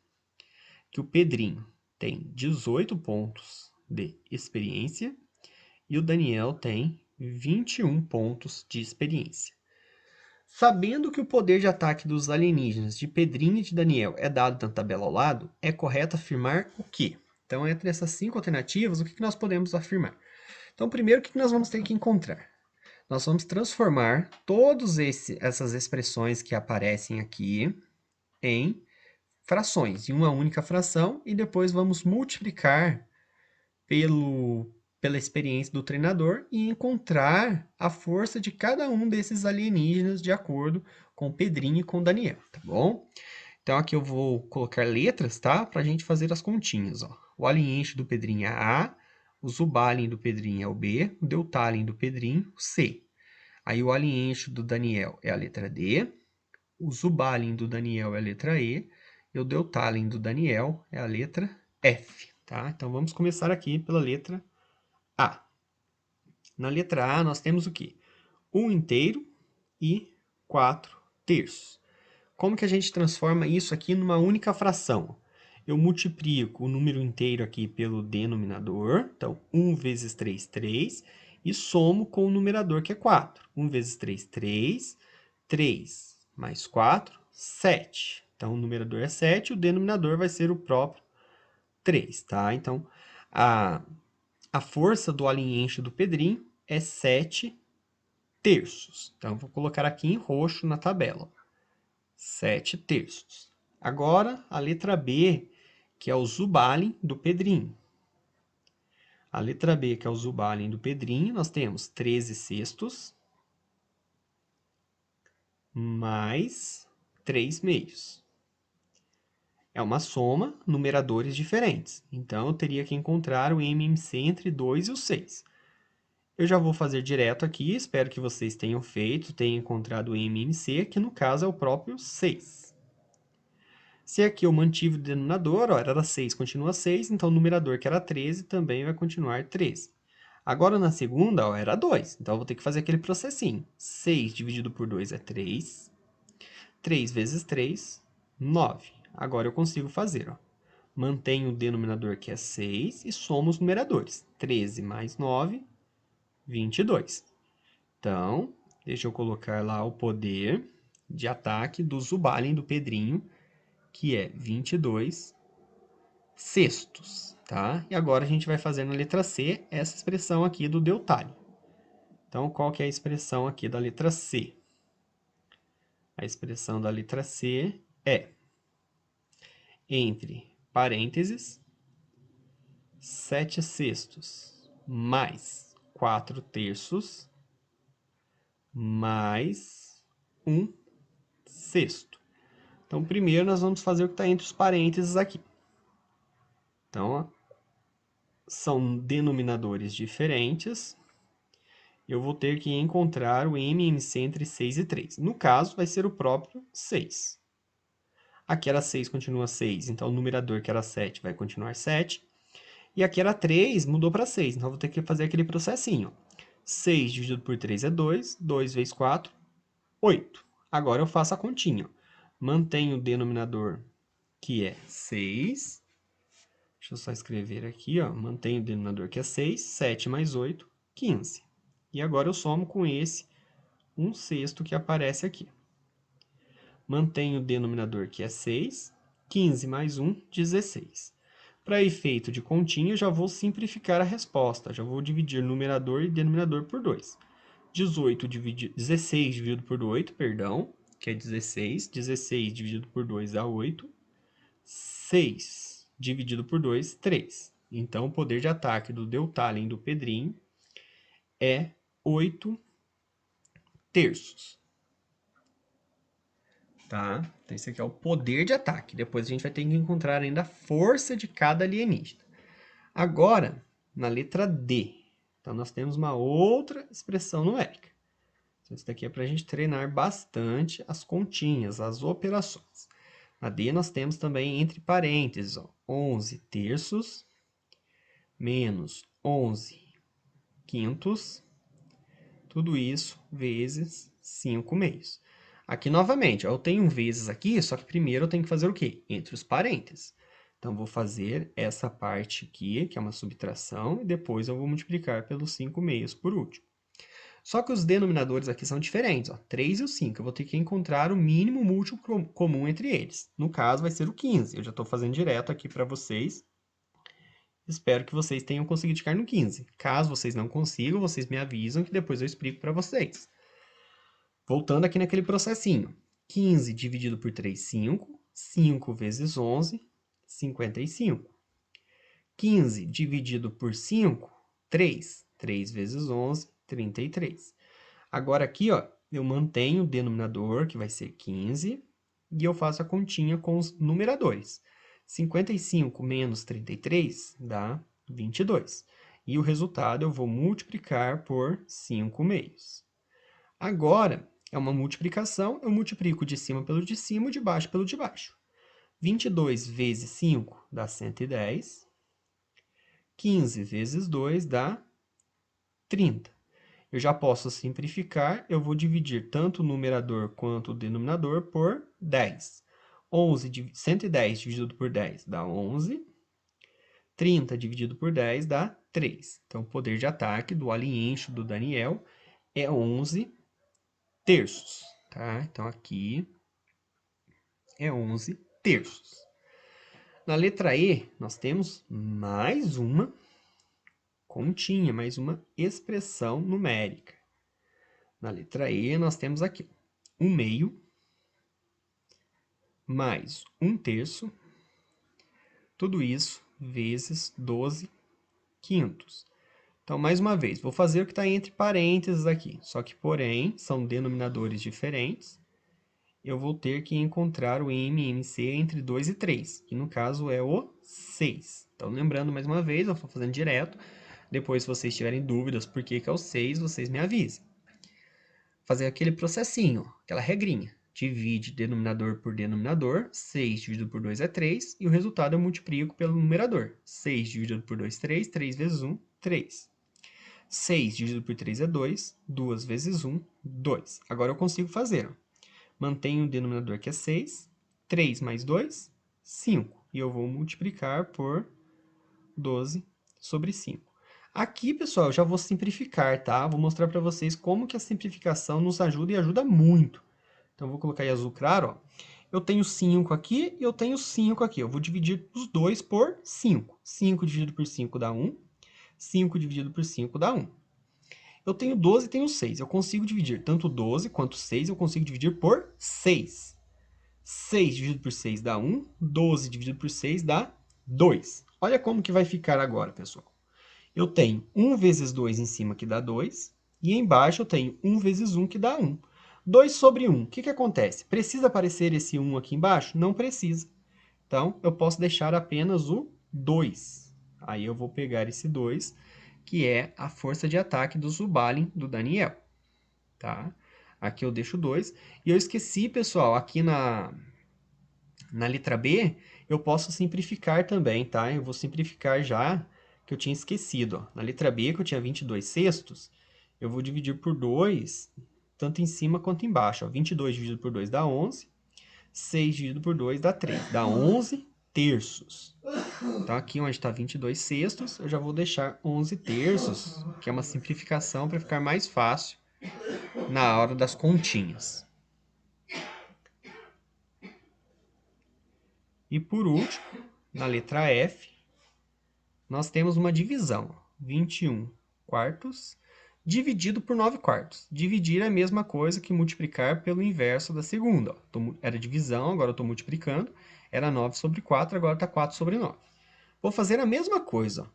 que o Pedrinho tem 18 pontos de experiência e o Daniel tem 21 pontos de experiência. Sabendo que o poder de ataque dos alienígenas de Pedrinho e de Daniel é dado na tabela ao lado, é correto afirmar o quê? Então, entre essas 5 alternativas, o que nós podemos afirmar? Então, primeiro, o que nós vamos ter que encontrar? Nós vamos transformar todas essas expressões que aparecem aqui em frações, em uma única fração, e depois vamos multiplicar pela experiência do treinador e encontrar a força de cada um desses alienígenas de acordo com o Pedrinho e com o Daniel, tá bom? Então, aqui eu vou colocar letras, tá? Para a gente fazer as continhas, ó. O alienche do Pedrinho é A, o Zubalin do Pedrinho é o B, o Deutalin do Pedrinho, o C. Aí o alienche do Daniel é a letra D, o Zubalin do Daniel é a letra E, e o Deutalin do Daniel é a letra F, tá? Então, vamos começar aqui pela letra A. Na letra A, nós temos o quê? 1 inteiro e 4 terços. Como que a gente transforma isso aqui numa única fração? Eu multiplico o número inteiro aqui pelo denominador, então 1 vezes 3, 3, e somo com o numerador que é 4. 1 vezes 3, 3, 3 mais 4, 7. Então, o numerador é 7, o denominador vai ser o próprio 3, tá? Então, a força do alinhencho do Pedrinho é 7 terços. Então, vou colocar aqui em roxo na tabela. 7 terços. Agora, a letra B, que é o Zubalin do Pedrinho. A letra B, que é o Zubalin do Pedrinho, nós temos 13 sextos mais 3 meios. É uma soma, numeradores diferentes. Então, eu teria que encontrar o MMC entre 2 e o 6. Eu já vou fazer direto aqui, espero que vocês tenham feito, tenham encontrado o MMC, que no caso é o próprio 6. Se aqui eu mantive o denominador, ó, era 6, continua 6, então o numerador, que era 13, também vai continuar 13. Agora, na segunda, ó, era 2, então eu vou ter que fazer aquele processinho. 6 dividido por 2 é 3. 3 vezes 3, 9. Agora eu consigo fazer, ó. Mantenho o denominador, que é 6, e somo os numeradores. 13 mais 9, 22. Então, deixa eu colocar lá o poder de ataque do Zubalin, do Pedrinho, que é 22 sextos, tá? E agora a gente vai fazer na letra C essa expressão aqui do deutário. Então, qual que é a expressão aqui da letra C? A expressão da letra C é, entre parênteses, 7 sextos mais 4 terços mais 1 sexto. Então, primeiro nós vamos fazer o que está entre os parênteses aqui. Então, ó, são denominadores diferentes. Eu vou ter que encontrar o MMC entre 6 e 3. No caso, vai ser o próprio 6. Aqui era 6, continua 6. Então, o numerador, que era 7, vai continuar 7. E aqui era 3, mudou para 6. Então, eu vou ter que fazer aquele processinho. 6 dividido por 3 é 2. 2 vezes 4, 8. Agora eu faço a continha. Mantenho o denominador, que é 6. Deixa eu só escrever aqui, ó. Mantenho o denominador, que é 6. 7 mais 8, 15. E agora eu somo com esse 1 sexto que aparece aqui. Mantenho o denominador, que é 6. 15 mais 1, 16. Para efeito de continha, eu já vou simplificar a resposta. Já vou dividir numerador e denominador por 2. 16 dividido por 8, perdão, que é 16. 16 dividido por 2 dá 8. 6 dividido por 2, 3. Então, o poder de ataque do deutário do Pedrinho é 8 terços. Tá? Então, esse aqui é o poder de ataque. Depois a gente vai ter que encontrar ainda a força de cada alienígena. Agora, na letra D. Então, nós temos uma outra expressão numérica. Então, isso daqui é para a gente treinar bastante as continhas, as operações. Na D, nós temos também entre parênteses, ó, 11 terços menos 11 quintos, tudo isso vezes 5 meios. Aqui, novamente, ó, eu tenho um vezes aqui, só que primeiro eu tenho que fazer o quê? Entre os parênteses. Então, vou fazer essa parte aqui, que é uma subtração, e depois eu vou multiplicar pelos 5 meios por último. Só que os denominadores aqui são diferentes, ó, 3 e o 5. Eu vou ter que encontrar o mínimo múltiplo comum entre eles. No caso, vai ser o 15. Eu já estou fazendo direto aqui para vocês. Espero que vocês tenham conseguido ficar no 15. Caso vocês não consigam, vocês me avisam que depois eu explico para vocês. Voltando aqui naquele processinho. 15 dividido por 3, 5. 5 vezes 11, 55. 15 dividido por 5, 3. 3 vezes 11, 33. Agora aqui, ó, eu mantenho o denominador, que vai ser 15, e eu faço a continha com os numeradores. 55 menos 33 dá 22. E o resultado eu vou multiplicar por 5 meios. Agora, é uma multiplicação, eu multiplico de cima pelo de cima, de baixo pelo de baixo. 22 vezes 5 dá 110. 15 vezes 2 dá 30. Eu já posso simplificar, eu vou dividir tanto o numerador quanto o denominador por 10. 110 dividido por 10 dá 11. 30 dividido por 10 dá 3. Então, o poder de ataque do alinhencho do Daniel é 11 terços. Tá? Então, aqui é 11 terços. Na letra E, nós temos mais uma continha, mais uma expressão numérica. Na letra E, nós temos aqui 1/2 mais 1/3, tudo isso vezes 12 quintos. Então, mais uma vez, vou fazer o que está entre parênteses aqui, só que, porém, são denominadores diferentes. Eu vou ter que encontrar o MMC entre 2 e 3, que no caso é o 6. Então, lembrando mais uma vez, eu vou fazendo direto. Depois, se vocês tiverem dúvidas por que é o 6, vocês me avisem. Fazer aquele processinho, aquela regrinha. Divide denominador por denominador, 6 dividido por 2 é 3, e o resultado eu multiplico pelo numerador. 6 dividido por 2, 3, 3 vezes 1, 3. 6 dividido por 3 é 2, 2 vezes 1, 2. Agora eu consigo fazer. Ó. Mantenho o denominador que é 6, 3 mais 2, 5. E eu vou multiplicar por 12 sobre 5. Aqui, pessoal, eu já vou simplificar, tá? Vou mostrar para vocês como que a simplificação nos ajuda e ajuda muito. Então, vou colocar em azul claro, ó. Eu tenho 5 aqui e eu tenho 5 aqui. Eu vou dividir os dois por 5. 5 dividido por 5 dá 1. 5 dividido por 5 dá 1. Eu tenho 12 e tenho 6. Eu consigo dividir tanto 12 quanto 6, eu consigo dividir por 6. 6 dividido por 6 dá 1. 12 dividido por 6 dá 2. Olha como que vai ficar agora, pessoal. Eu tenho 1 vezes 2 em cima, que dá 2. E embaixo eu tenho 1 vezes 1, que dá 1. 2 sobre 1. O que acontece? Precisa aparecer esse 1 aqui embaixo? Não precisa. Então, eu posso deixar apenas o 2. Aí eu vou pegar esse 2, que é a força de ataque do Zubalin do Daniel. Tá? Aqui eu deixo 2. E eu esqueci, pessoal, aqui na letra B, eu posso simplificar também, tá? Eu vou simplificar já, que eu tinha esquecido. Ó. Na letra B, que eu tinha 22 sextos, eu vou dividir por 2, tanto em cima quanto embaixo. Ó. 22 dividido por 2 dá 11. 6 dividido por 2 dá 3. Dá 11 terços. Então, aqui onde está 22 sextos, eu já vou deixar 11 terços, que é uma simplificação para ficar mais fácil na hora das continhas. E por último, na letra F, nós temos uma divisão. 21 quartos dividido por 9 quartos. Dividir é a mesma coisa que multiplicar pelo inverso da segunda. Ó. Era divisão, agora eu estou multiplicando. Era 9 sobre 4, agora está 4 sobre 9. Vou fazer a mesma coisa. Ó.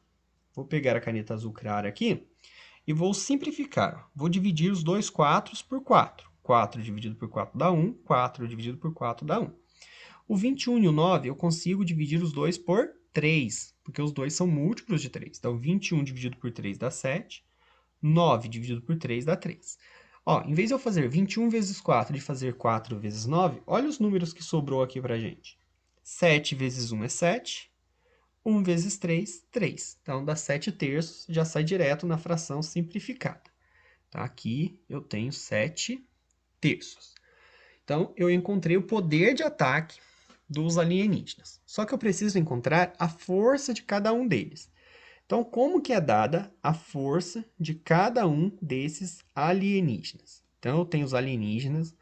Vou pegar a caneta azul claro aqui e vou simplificar. Ó. Vou dividir os dois 4 por 4. 4 dividido por 4 dá 1, 4 dividido por 4 dá 1. O 21 e o 9 eu consigo dividir os dois por 3, porque os dois são múltiplos de 3. Então, 21 dividido por 3 dá 7, 9 dividido por 3 dá 3. Ó, em vez de eu fazer 21 vezes 4 e fazer 4 vezes 9, olha os números que sobrou aqui pra gente. 7 vezes 1 é 7, 1 vezes 3, 3. Então, dá 7 terços, já sai direto na fração simplificada. Tá? Aqui eu tenho 7 terços. Então, eu encontrei o poder de ataque dos alienígenas. Só que eu preciso encontrar a força de cada um deles. Então, como que é dada a força de cada um desses alienígenas? Então, eu tenho os alienígenas,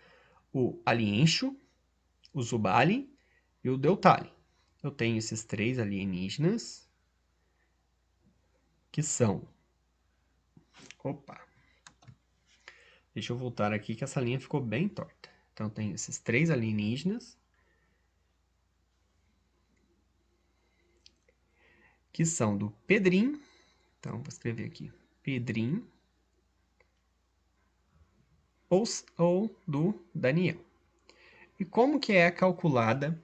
o Aliencho, o Zubalin e o Deutalin. Eu tenho esses 3 alienígenas, que são... Opa! Deixa eu voltar aqui, que essa linha ficou bem torta. Então, eu tenho esses 3 alienígenas, que são do Pedrinho. Então, vou escrever aqui, Pedrinho, ou do Daniel. E como que é calculada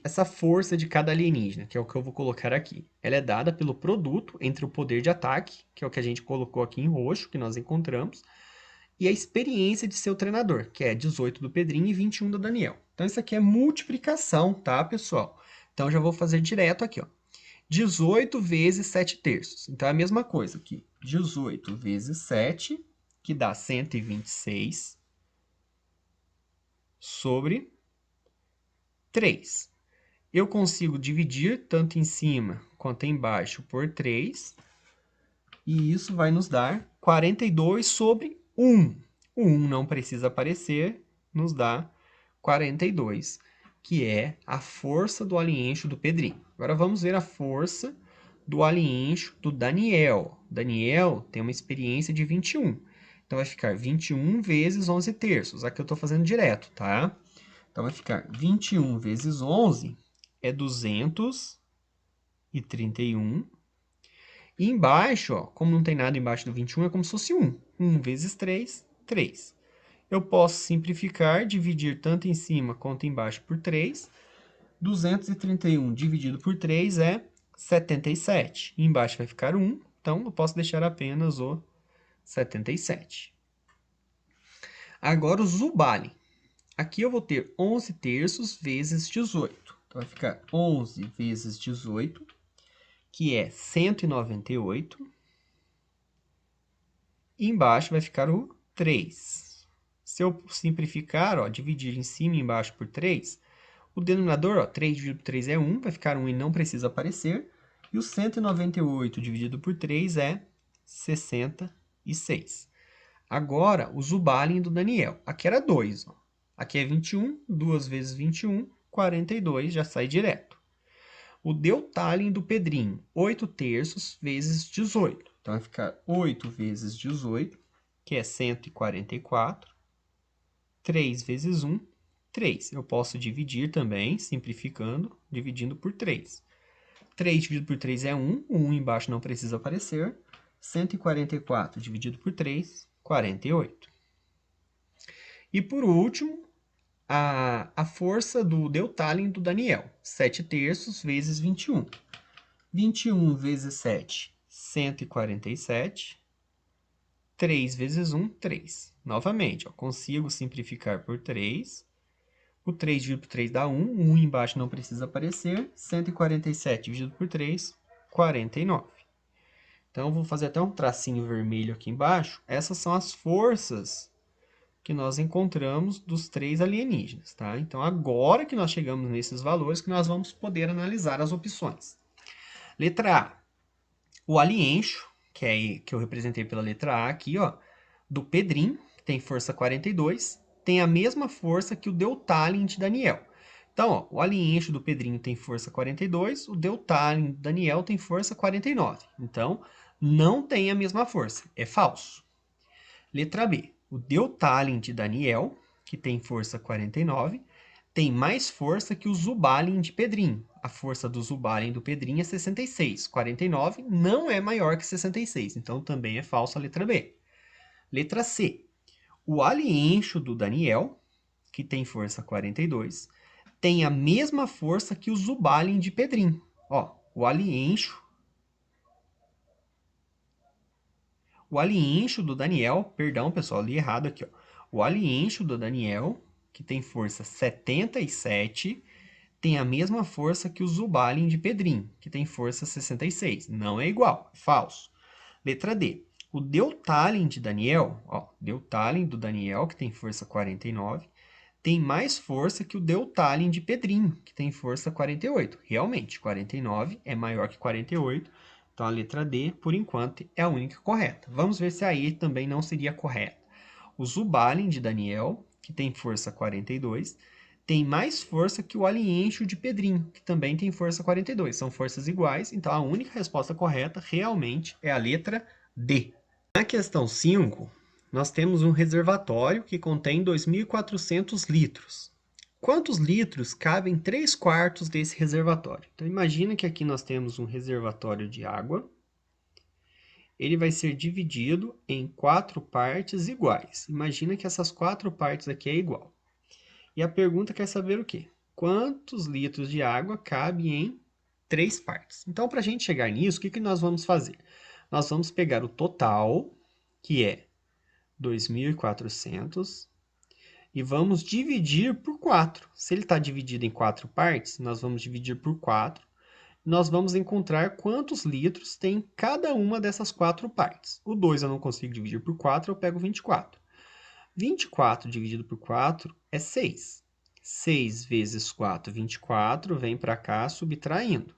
essa força de cada alienígena, que é o que eu vou colocar aqui? Ela é dada pelo produto entre o poder de ataque, que é o que a gente colocou aqui em roxo, que nós encontramos, e a experiência de seu treinador, que é 18 do Pedrinho e 21 do Daniel. Então, isso aqui é multiplicação, tá, pessoal? Então, já vou fazer direto aqui, ó. 18 vezes 7 terços. Então, é a mesma coisa aqui. 18 vezes 7, que dá 126, sobre 3. Eu consigo dividir tanto em cima quanto embaixo por 3. E isso vai nos dar 42 sobre 1. O 1 não precisa aparecer, nos dá 42, que é a força do aliencho do Pedrinho. Agora vamos ver a força do aliencho do Daniel. Daniel tem uma experiência de 21. Então, vai ficar 21 vezes 11 terços. Aqui eu estou fazendo direto, tá? Então, vai ficar 21 vezes 11 é 231. E embaixo, ó, como não tem nada embaixo do 21, é como se fosse 1. 1 vezes 3, 3. Eu posso simplificar, dividir tanto em cima quanto embaixo por 3. 231 dividido por 3 é 77. E embaixo vai ficar 1, então eu posso deixar apenas o 77. Agora o Zubalin. Aqui eu vou ter 11 terços vezes 18. Então vai ficar 11 vezes 18, que é 198. E embaixo vai ficar o 3. Se eu simplificar, ó, dividir em cima e embaixo por 3, o denominador, ó, 3 dividido por 3 é 1, vai ficar 1 e não precisa aparecer. E o 198 dividido por 3 é 66. Agora, o Zubalin do Daniel. Aqui era 2. Ó. Aqui é 21, 2 vezes 21, 42, já sai direto. O Deutalin do Pedrinho, 8 terços vezes 18. Então, vai ficar 8 vezes 18, que é 144. 3 vezes 1, 3. Eu posso dividir também, simplificando, dividindo por 3. 3 dividido por 3 é 1. O 1 embaixo não precisa aparecer. 144 dividido por 3, 48. E por último, a força do Deutalin do Daniel. 7 terços vezes 21. 21 vezes 7, 147. 3 vezes 1, 3. Novamente, ó, consigo simplificar por 3. O 3 dividido por 3 dá 1. O 1 embaixo não precisa aparecer. 147 dividido por 3, 49. Então, eu vou fazer até um tracinho vermelho aqui embaixo. Essas são as forças que nós encontramos dos 3 alienígenas, tá? Então, agora que nós chegamos nesses valores, que nós vamos poder analisar as opções. Letra A. O aliencho, que eu representei pela letra A aqui, ó, do Pedrinho, que tem força 42, tem a mesma força que o Deutalin de Daniel. Então, ó, o aliencho do Pedrinho tem força 42, o Deutalin do Daniel tem força 49. Então, não tem a mesma força, é falso. Letra B. O Deutalin de Daniel, que tem força 49, tem mais força que o Zubalin de Pedrinho. A força do Zubalin do Pedrinho é 66. 49 não é maior que 66, então também é falso a letra B. Letra C. O aliencho do Daniel, que tem força 42, tem a mesma força que o Zubalin de Pedrinho. Ó, o aliencho do Daniel, perdão, pessoal, li errado aqui, ó. O aliencho do Daniel, que tem força 77, tem a mesma força que o Zubalin de Pedrinho, que tem força 66. Não é igual, é falso. Letra D. O Deutalin de Daniel, ó, Deutalin do Daniel, que tem força 49, tem mais força que o Deutalin de Pedrinho, que tem força 48. Realmente, 49 é maior que 48. Então, a letra D, por enquanto, é a única correta. Vamos ver se a E também não seria correta. O Zubalin de Daniel, que tem força 42, tem mais força que o aliencho de Pedrinho, que também tem força 42. São forças iguais, então a única resposta correta realmente é a letra D. Na questão 5, nós temos um reservatório que contém 2.400 litros. Quantos litros cabem em 3/4 desse reservatório? Então, imagina que aqui nós temos um reservatório de água. Ele vai ser dividido em 4 partes iguais. Imagina que essas 4 partes aqui é igual. E a pergunta quer saber o quê? Quantos litros de água cabe em 3 partes? Então, para a gente chegar nisso, o que nós vamos fazer? Nós vamos pegar o total, que é 2.400, e vamos dividir por 4. Se ele está dividido em 4 partes, nós vamos dividir por 4. Nós vamos encontrar quantos litros tem cada uma dessas 4 partes. O 2 eu não consigo dividir por 4, eu pego 24. 24 dividido por 4 é 6. 6 vezes 4, 24, vem para cá subtraindo.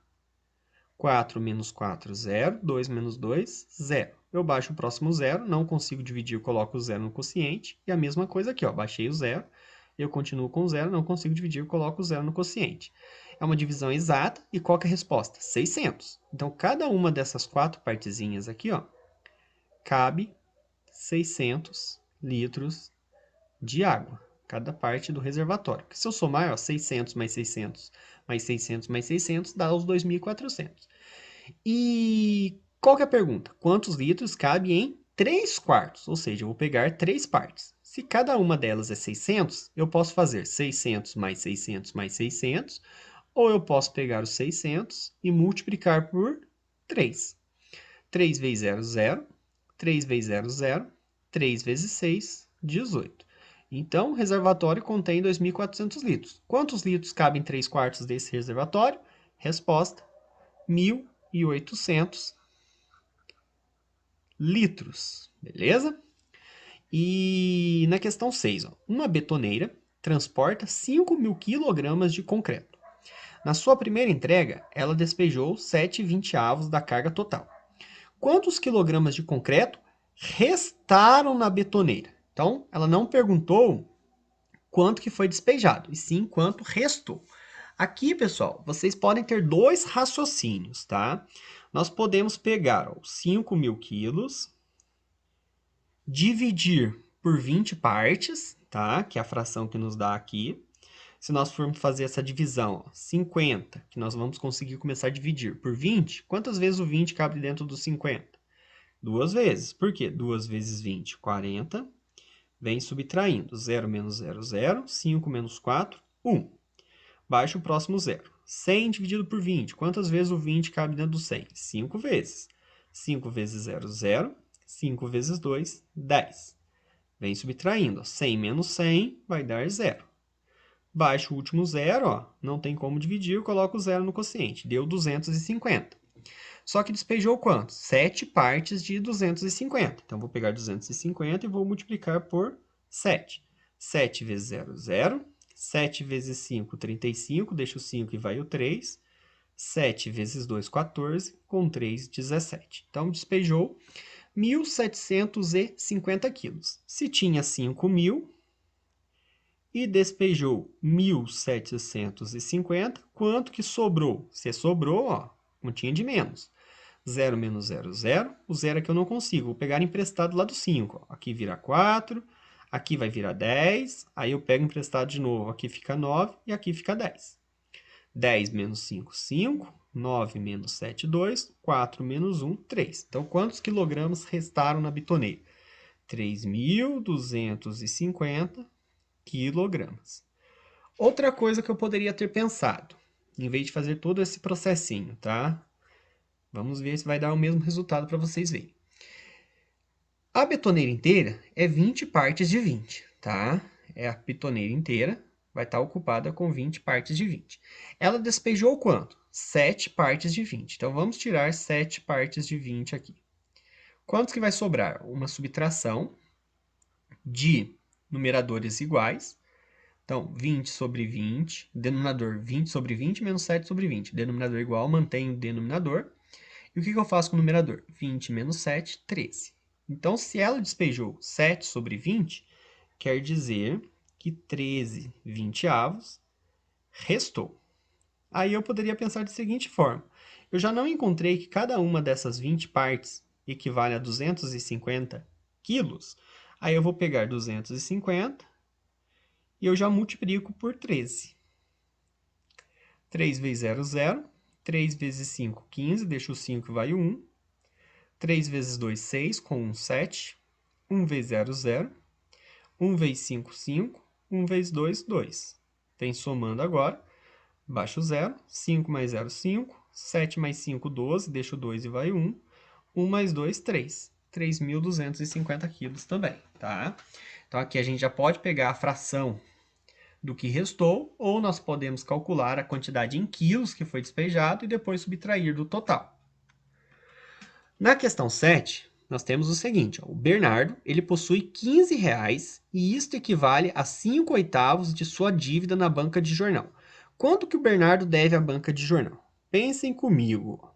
4 menos 4, 0. 2 menos 2, 0. Eu baixo o próximo zero, não consigo dividir, eu coloco o zero no quociente. E a mesma coisa aqui, ó, baixei o zero. eu continuo com zero, não consigo dividir, coloco zero no quociente. É uma divisão exata, e qual que é a resposta? 600. Então, cada uma dessas 4 partezinhas aqui, ó, cabe 600 litros de água, cada parte do reservatório. Porque se eu somar, ó, 600 mais 600 mais 600 mais 600, dá os 2.400. E qual que é a pergunta? Quantos litros cabe em 3 quartos? Ou seja, eu vou pegar 3 partes. Se cada uma delas é 600, eu posso fazer 600 mais 600 mais 600, ou eu posso pegar os 600 e multiplicar por 3. 3 vezes 0, 0. 3 vezes 0, 0. 3 vezes 6, 18. Então, o reservatório contém 2.400 litros. Quantos litros cabem em 3 quartos desse reservatório? Resposta, 1.800 litros. Beleza? E na questão 6, ó, uma betoneira transporta 5.000 kg de concreto. Na sua primeira entrega, ela despejou 7/20 da carga total. Quantos quilogramas de concreto restaram na betoneira? Então, ela não perguntou quanto que foi despejado, e sim quanto restou. Aqui, pessoal, vocês podem ter 2 raciocínios, tá? Nós podemos pegar 5.000 quilos, dividir por 20 partes, tá? Que é a fração que nos dá aqui. Se nós formos fazer essa divisão, ó, 50, que nós vamos conseguir começar a dividir por 20, quantas vezes o 20 cabe dentro dos 50? 2 vezes. Por quê? 2 vezes 20, 40. Vem subtraindo. 0 menos 0, 0. 5 menos 4, 1. Baixa o próximo zero. 100 dividido por 20. Quantas vezes o 20 cabe dentro do 100? 5 vezes. 5 vezes 0, 0. 5 vezes 2, 10. Vem subtraindo. 100 menos 100 vai dar 0. Baixa o último zero, ó, não tem como dividir, coloco o zero no quociente. Deu 250. Só que despejou quanto? 7 partes de 250. Então, vou pegar 250 e vou multiplicar por 7. 7 vezes 0, 0. 7 vezes 5, 35. Deixa o 5 e vai o 3. 7 vezes 2, 14. Com 3, 17. Então, despejou 1.750 quilos. Se tinha 5.000 e despejou 1.750, quanto que sobrou? Se sobrou, ó, não tinha de menos. 0 menos 0, 0. O 0 aqui eu não consigo. Vou pegar emprestado lá do 5. Ó. Aqui vira 4. Aqui vai virar 10. Aí eu pego emprestado de novo. Aqui fica 9 e aqui fica 10. 10 menos 5, 5. 9 menos 7, 2. 4 menos 1, 3. Então, quantos quilogramas restaram na bitoneira? 3.250 quilogramas. Outra coisa que eu poderia ter pensado, em vez de fazer todo esse processinho, tá? Vamos ver se vai dar o mesmo resultado para vocês verem. A betoneira inteira é 20 partes de 20, tá? É a betoneira inteira vai estar ocupada com 20 partes de 20. Ela despejou quanto? 7 partes de 20. Então, vamos tirar 7 partes de 20 aqui. Quanto que vai sobrar? Uma subtração de numeradores iguais. Então, 20 sobre 20, denominador 20 sobre 20 menos 7 sobre 20. Denominador igual, mantenho o denominador. E o que eu faço com o numerador? 20 menos 7, 13. Então, se ela despejou 7 sobre 20, quer dizer que 13 vinteavos restou. Aí eu poderia pensar da seguinte forma. Eu já não encontrei que cada uma dessas 20 partes equivale a 250 quilos. Aí eu vou pegar 250 e eu já multiplico por 13. 3 vezes 0, 0. 3 vezes 5, 15. Deixa o 5 e vai o 1. 3 vezes 2, 6. Com 1, 7. 1 vezes 0, 0. 1 vezes 5, 5. 1 vezes 2, 2. Vem somando agora. Baixa o 0. 5 mais 0, 5. 7 mais 5, 12. Deixa o 2 e vai o 1. 1 mais 2, 3. 3.250 quilos também, tá? Então, aqui a gente já pode pegar a fração do que restou, ou nós podemos calcular a quantidade em quilos que foi despejado e depois subtrair do total. Na questão 7, nós temos o seguinte, ó, o Bernardo ele possui R$ 15 e isto equivale a 5/8 de sua dívida na banca de jornal. Quanto que o Bernardo deve à banca de jornal? Pensem comigo.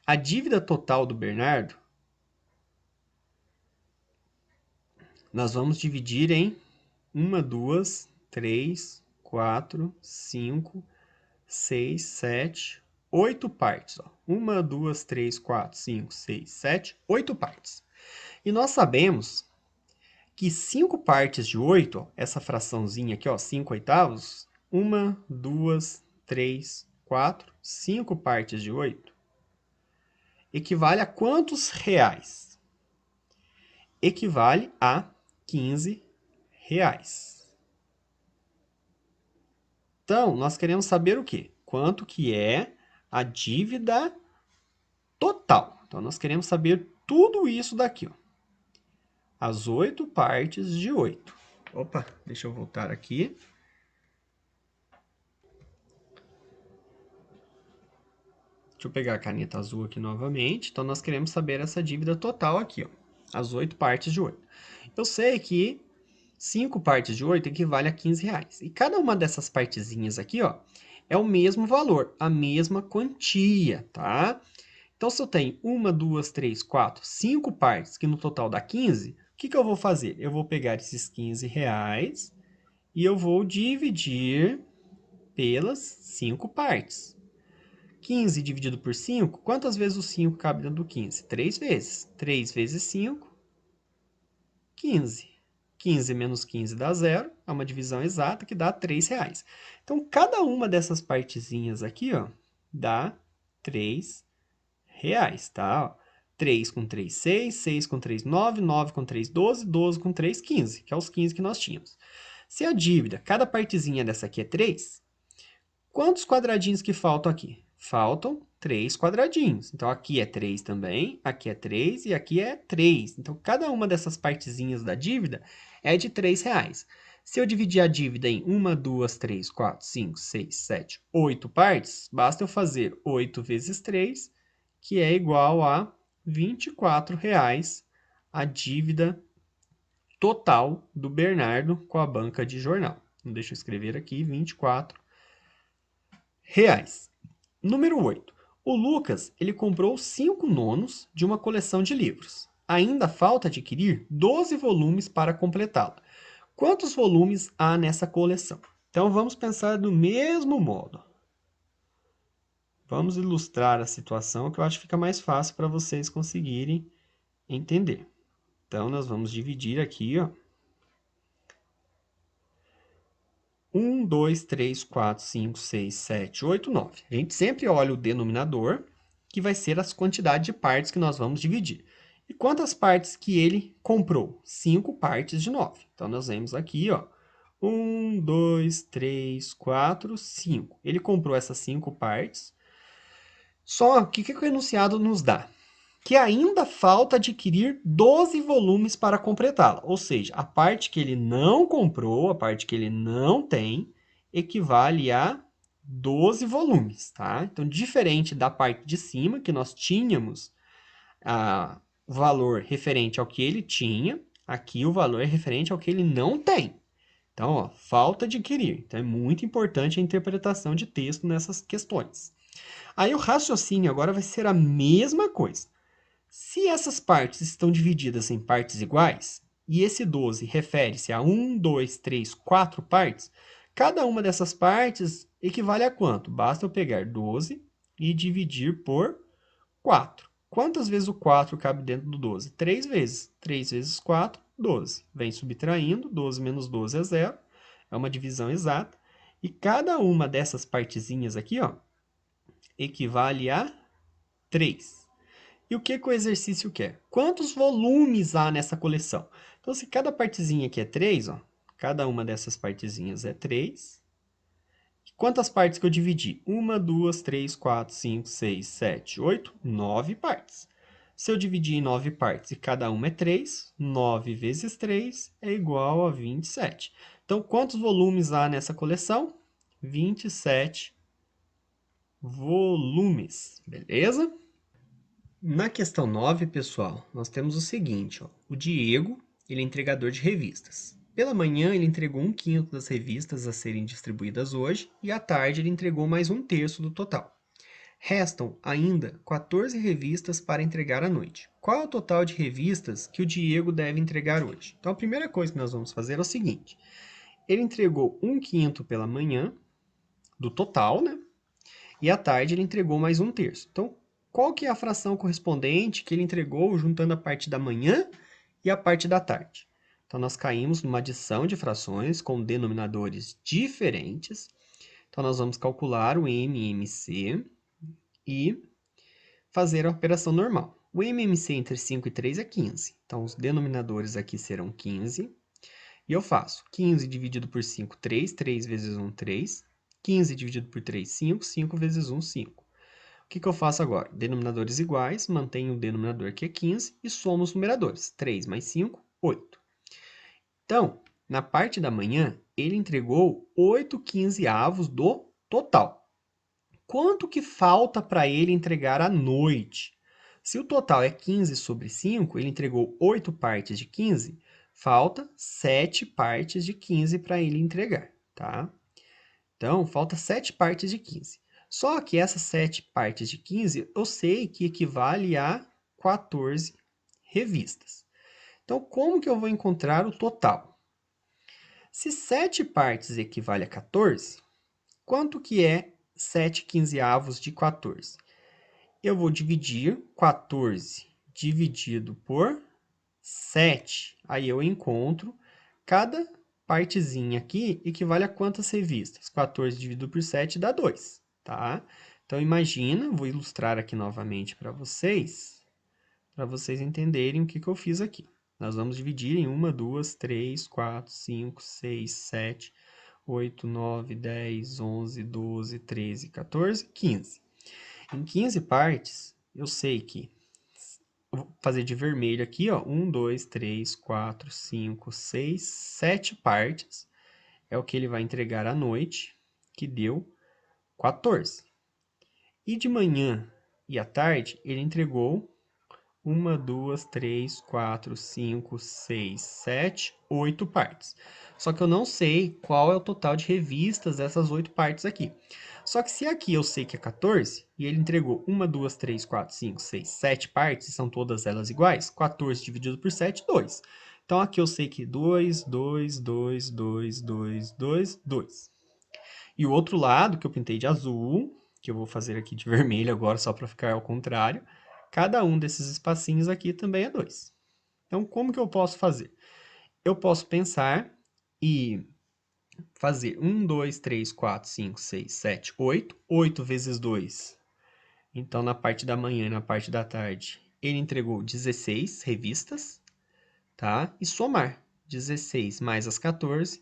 A dívida total do Bernardo, nós vamos dividir em 1, 2, 3, 4, 5, 6, 7, 8 partes. Ó. 1, 2, 3, 4, 5, 6, 7, 8 partes. E nós sabemos que 5 partes de 8, ó, essa fraçãozinha aqui, ó, 5 oitavos, 1, 2, 3, 4, 5 partes de 8, equivale a quantos reais? Equivale a 15 reais. Então, nós queremos saber o quê? Quanto que é a dívida total. Então, nós queremos saber tudo isso daqui, ó. As 8 partes de 8. Opa, deixa eu voltar aqui. Deixa eu pegar a caneta azul aqui novamente. Então, nós queremos saber essa dívida total aqui, ó. As 8 partes de 8. Eu sei que 5 partes de 8 equivale a 15 reais. E cada uma dessas partezinhas aqui, ó, é o mesmo valor, a mesma quantia, tá? Então, se eu tenho 1, 2, 3, 4, 5 partes, que no total dá 15, o que eu vou fazer? Eu vou pegar esses 15 reais e eu vou dividir pelas 5 partes. 15 dividido por 5, quantas vezes o 5 cabe dentro do 15? 3 vezes. 3 vezes 5, 15. 15 menos 15 dá 0, é uma divisão exata que dá 3 reais. Então, cada uma dessas partezinhas aqui, ó, dá 3 reais, tá? 3 com 3, 6, 6 com 3, 9, 9 com 3, 12, 12 com 3, 15, que é os 15 que nós tínhamos. Se a dívida, cada partezinha dessa aqui é 3, quantos quadradinhos que faltam aqui? Faltam 3 quadradinhos. Então, aqui é 3 também, aqui é 3 e aqui é 3. Então, cada uma dessas partezinhas da dívida é de 3 reais. Se eu dividir a dívida em 1, 2, 3, 4, 5, 6, 7, 8 partes, basta eu fazer 8 vezes 3, que é igual a R$ 24 reais a dívida total do Bernardo com a banca de jornal. Então, deixa eu escrever aqui, 24 reais. Número 8. O Lucas, ele comprou 5 nonos de uma coleção de livros. Ainda falta adquirir 12 volumes para completá-la. Quantos volumes há nessa coleção? Então, vamos pensar do mesmo modo. Vamos ilustrar a situação que eu acho que fica mais fácil para vocês conseguirem entender. Então, nós vamos dividir aqui, ó. 1, 2, 3, 4, 5, 6, 7, 8, 9. A gente sempre olha o denominador, que vai ser as quantidades de partes que nós vamos dividir. E quantas partes que ele comprou? 5 partes de 9. Então, nós vemos aqui, ó. 1, 2, 3, 4, 5. Ele comprou essas 5 partes. Só que o enunciado nos dá? Que ainda falta adquirir 12 volumes para completá-la. Ou seja, a parte que ele não comprou, a parte que ele não tem, equivale a 12 volumes, tá? Então, diferente da parte de cima, que nós tínhamos o valor referente ao que ele tinha, aqui o valor é referente ao que ele não tem. Então, ó, falta adquirir. Então, é muito importante a interpretação de texto nessas questões. Aí, o raciocínio agora vai ser a mesma coisa. Se essas partes estão divididas em partes iguais, e esse 12 refere-se a 1, 2, 3, 4 partes, cada uma dessas partes equivale a quanto? Basta eu pegar 12 e dividir por 4. Quantas vezes o 4 cabe dentro do 12? 3 vezes. 3 vezes 4, 12. Vem subtraindo, 12 menos 12 é 0. É uma divisão exata. E cada uma dessas partezinhas aqui, ó, equivale a 3. E o que o exercício quer? Quantos volumes há nessa coleção? Então, se cada partezinha aqui é 3, ó, cada uma dessas partezinhas é 3. Quantas partes que eu dividi? 1, 2, 3, 4, 5, 6, 7, 8, 9 partes. Se eu dividir em 9 partes e cada uma é 3, 9 vezes 3 é igual a 27. Então, quantos volumes há nessa coleção? 27 volumes, beleza? Na questão 9, pessoal, nós temos o seguinte, ó. O Diego, ele é entregador de revistas. Pela manhã, ele entregou 1/5 das revistas a serem distribuídas hoje, e à tarde ele entregou mais 1/3 do total. Restam ainda 14 revistas para entregar à noite. Qual é o total de revistas que o Diego deve entregar hoje? Então, a primeira coisa que nós vamos fazer é o seguinte. Ele entregou 1/5 pela manhã, do total, né? E à tarde ele entregou mais 1/3. Então, qual que é a fração correspondente que ele entregou juntando a parte da manhã e a parte da tarde? Então, nós caímos numa adição de frações com denominadores diferentes. Então, nós vamos calcular o MMC e fazer a operação normal. O MMC entre 5 e 3 é 15. Então, os denominadores aqui serão 15. E eu faço 15 dividido por 5, 3. 3 vezes 1, 3. 15 dividido por 3, 5. 5 vezes 1, 5. O que eu faço agora? Denominadores iguais, mantenho o denominador que é 15 e somo os numeradores. 3 mais 5, 8. Então, na parte da manhã, ele entregou 8/15 do total. Quanto que falta para ele entregar à noite? Se o total é 15 sobre 5, ele entregou 8 partes de 15, falta 7 partes de 15 para ele entregar, tá? Então, falta 7 partes de 15. Só que essas 7 partes de 15, eu sei que equivale a 14 revistas. Então, como que eu vou encontrar o total? Se 7 partes equivale a 14, quanto que é 7/15 de 14? Eu vou dividir 14 dividido por 7. Aí eu encontro cada partezinha aqui equivale a quantas revistas? 14 dividido por 7 dá 2, tá? Então, imagina, vou ilustrar aqui novamente para vocês entenderem o que eu fiz aqui. Nós vamos dividir em 1, 2, 3, 4, 5, 6, 7, 8, 9, 10, 11, 12, 13, 14, 15. Em 15 partes, eu sei que eu vou fazer de vermelho aqui, ó. 1, 2, 3, 4, 5, 6, 7 partes. É o que ele vai entregar à noite, que deu 14. E de manhã e à tarde, ele entregou 1, 2, 3, 4, 5, 6, 7, 8 partes. Só que eu não sei qual é o total de revistas dessas 8 partes aqui. Só que se aqui eu sei que é 14, e ele entregou 1, 2, 3, 4, 5, 6, 7 partes, e são todas elas iguais, 14 dividido por 7, 2. Então aqui eu sei que 2, 2, 2, 2, 2, 2, 2. E o outro lado, que eu pintei de azul, que eu vou fazer aqui de vermelho agora, só para ficar ao contrário, cada um desses espacinhos aqui também é 2. Então, como que eu posso fazer? Eu posso pensar e fazer 1, 2, 3, 4, 5, 6, 7, 8. 8 vezes 2. Então, na parte da manhã e na parte da tarde, ele entregou 16 revistas, tá? E somar 16 mais as 14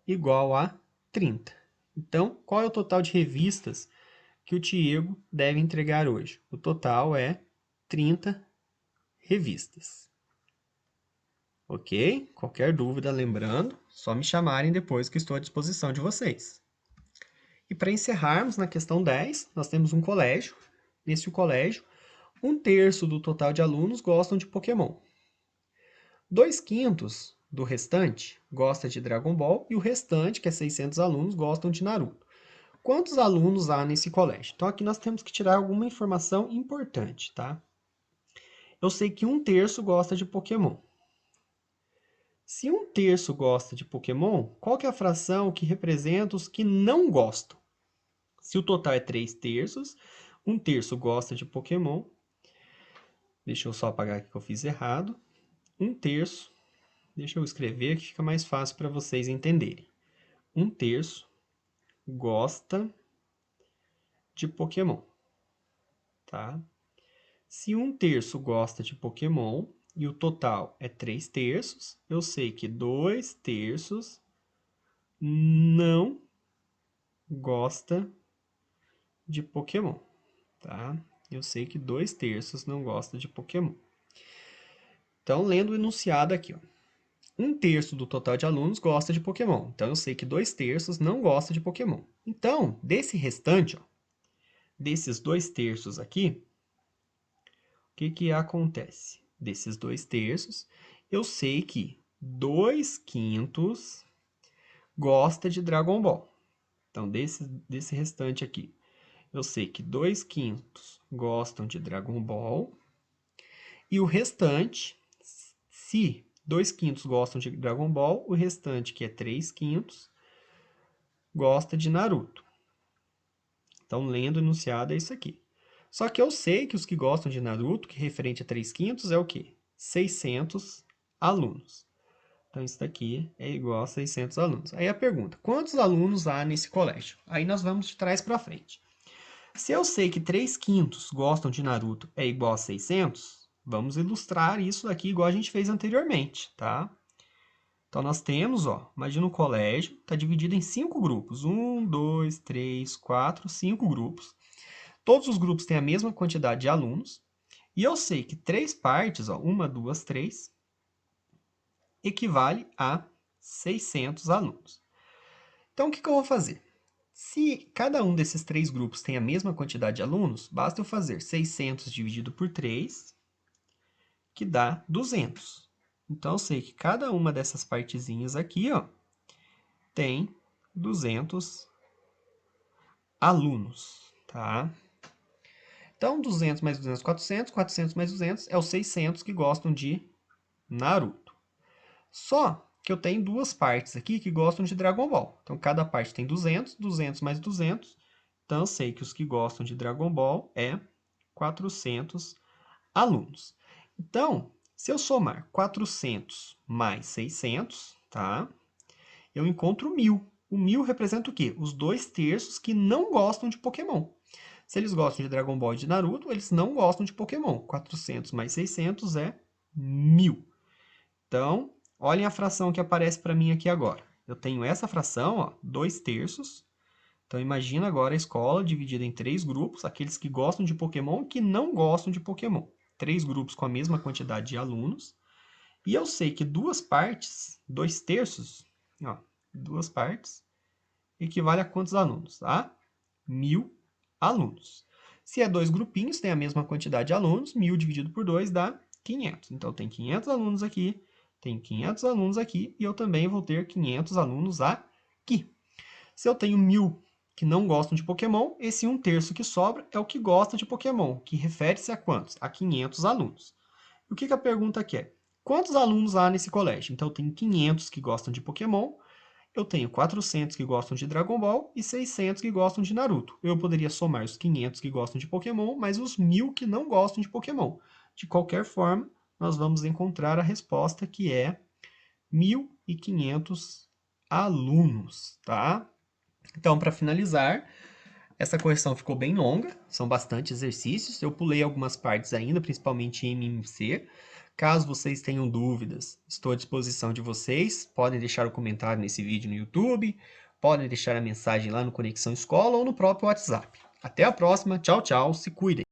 igual a 30. Então, qual é o total de revistas que o Diego deve entregar hoje? O total é 30 revistas. Ok? Qualquer dúvida, lembrando, só me chamarem depois que estou à disposição de vocês. E para encerrarmos, na questão 10, nós temos um colégio. Nesse colégio, 1/3 do total de alunos gostam de Pokémon. 2/5 do restante gosta de Dragon Ball e o restante, que é 600 alunos, gostam de Naruto. Quantos alunos há nesse colégio? Então, aqui nós temos que tirar alguma informação importante, tá? Eu sei que 1/3 gosta de Pokémon. Se 1/3 gosta de Pokémon, qual que é a fração que representa os que não gostam? Se o total é 3/3, 1/3 gosta de Pokémon. Deixa eu só apagar aqui que eu fiz errado. 1/3, deixa eu escrever que fica mais fácil para vocês entenderem. 1/3 gosta de Pokémon, tá? Se 1/3 gosta de Pokémon e o total é 3/3, eu sei que 2/3 não gosta de Pokémon, tá? Eu sei que 2/3 não gosta de Pokémon. Então, lendo o enunciado aqui, ó. 1/3 do total de alunos gosta de Pokémon. Então, eu sei que 2/3 não gosta de Pokémon. Então, desse restante, ó, desses 2/3 aqui, o que que acontece? Desses 2/3, eu sei que 2/5 gosta de Dragon Ball. Então, desse restante aqui, Eu sei que 2/5 gostam de Dragon Ball. E o restante, se 2/5 gostam de Dragon Ball, o restante, que é 3/5, gosta de Naruto. Então, lendo o enunciado é isso aqui. Só que eu sei que os que gostam de Naruto, que referente a 3/5, é o quê? 600 alunos. Então, isso daqui é igual a 600 alunos. Aí a pergunta, quantos alunos há nesse colégio? Aí nós vamos de trás para frente. Se eu sei que 3/5 gostam de Naruto é igual a 600, vamos ilustrar isso aqui igual a gente fez anteriormente, tá? Então, nós temos, ó, imagina um colégio, está dividido em 5 grupos. 1, 2, 3, 4, 5 grupos. Todos os grupos têm a mesma quantidade de alunos. E eu sei que 3 partes, ó, 1, 2, 3, equivale a 600 alunos. Então, o que eu vou fazer? Se cada um desses 3 grupos tem a mesma quantidade de alunos, basta eu fazer 600 dividido por 3, que dá 200. Então, eu sei que cada uma dessas partezinhas aqui, ó, tem 200 alunos, tá? Então, 200 mais 200, 400. 400 mais 200 é os 600 que gostam de Naruto. Só que eu tenho duas partes aqui que gostam de Dragon Ball. Então, cada parte tem 200, 200 mais 200. Então, eu sei que os que gostam de Dragon Ball é 400 alunos. Então, se eu somar 400 mais 600, tá? Eu encontro 1.000. O 1.000 representa o quê? Os 2/3 que não gostam de Pokémon. Se eles gostam de Dragon Ball e de Naruto, eles não gostam de Pokémon. 400 mais 600 é 1.000. Então, olhem a fração que aparece para mim aqui agora. Eu tenho essa fração, ó, 2/3. Então, imagina agora a escola dividida em 3 grupos, aqueles que gostam de Pokémon e que não gostam de Pokémon. 3 grupos com a mesma quantidade de alunos. E eu sei que duas partes, 2/3, ó, duas partes, equivale a quantos alunos? A 1.000 alunos. Se é 2 grupinhos, tem a mesma quantidade de alunos, 1.000 dividido por 2 dá 500. Então, tem 500 alunos aqui, tem 500 alunos aqui, e eu também vou ter 500 alunos aqui. Se eu tenho 1.000 que não gostam de Pokémon, esse 1/3 que sobra é o que gosta de Pokémon, que refere-se a quantos? A 500 alunos. E o que a pergunta quer? Quantos alunos há nesse colégio? Então, eu tenho 500 que gostam de Pokémon, eu tenho 400 que gostam de Dragon Ball e 600 que gostam de Naruto. Eu poderia somar os 500 que gostam de Pokémon, mais os 1.000 que não gostam de Pokémon. De qualquer forma, nós vamos encontrar a resposta, que é 1.500 alunos, tá? Então, para finalizar, essa correção ficou bem longa, são bastante exercícios. Eu pulei algumas partes ainda, principalmente em MMC. Caso vocês tenham dúvidas, estou à disposição de vocês. Podem deixar o comentário nesse vídeo no YouTube, podem deixar a mensagem lá no Conexão Escola ou no próprio WhatsApp. Até a próxima, tchau, tchau, se cuidem!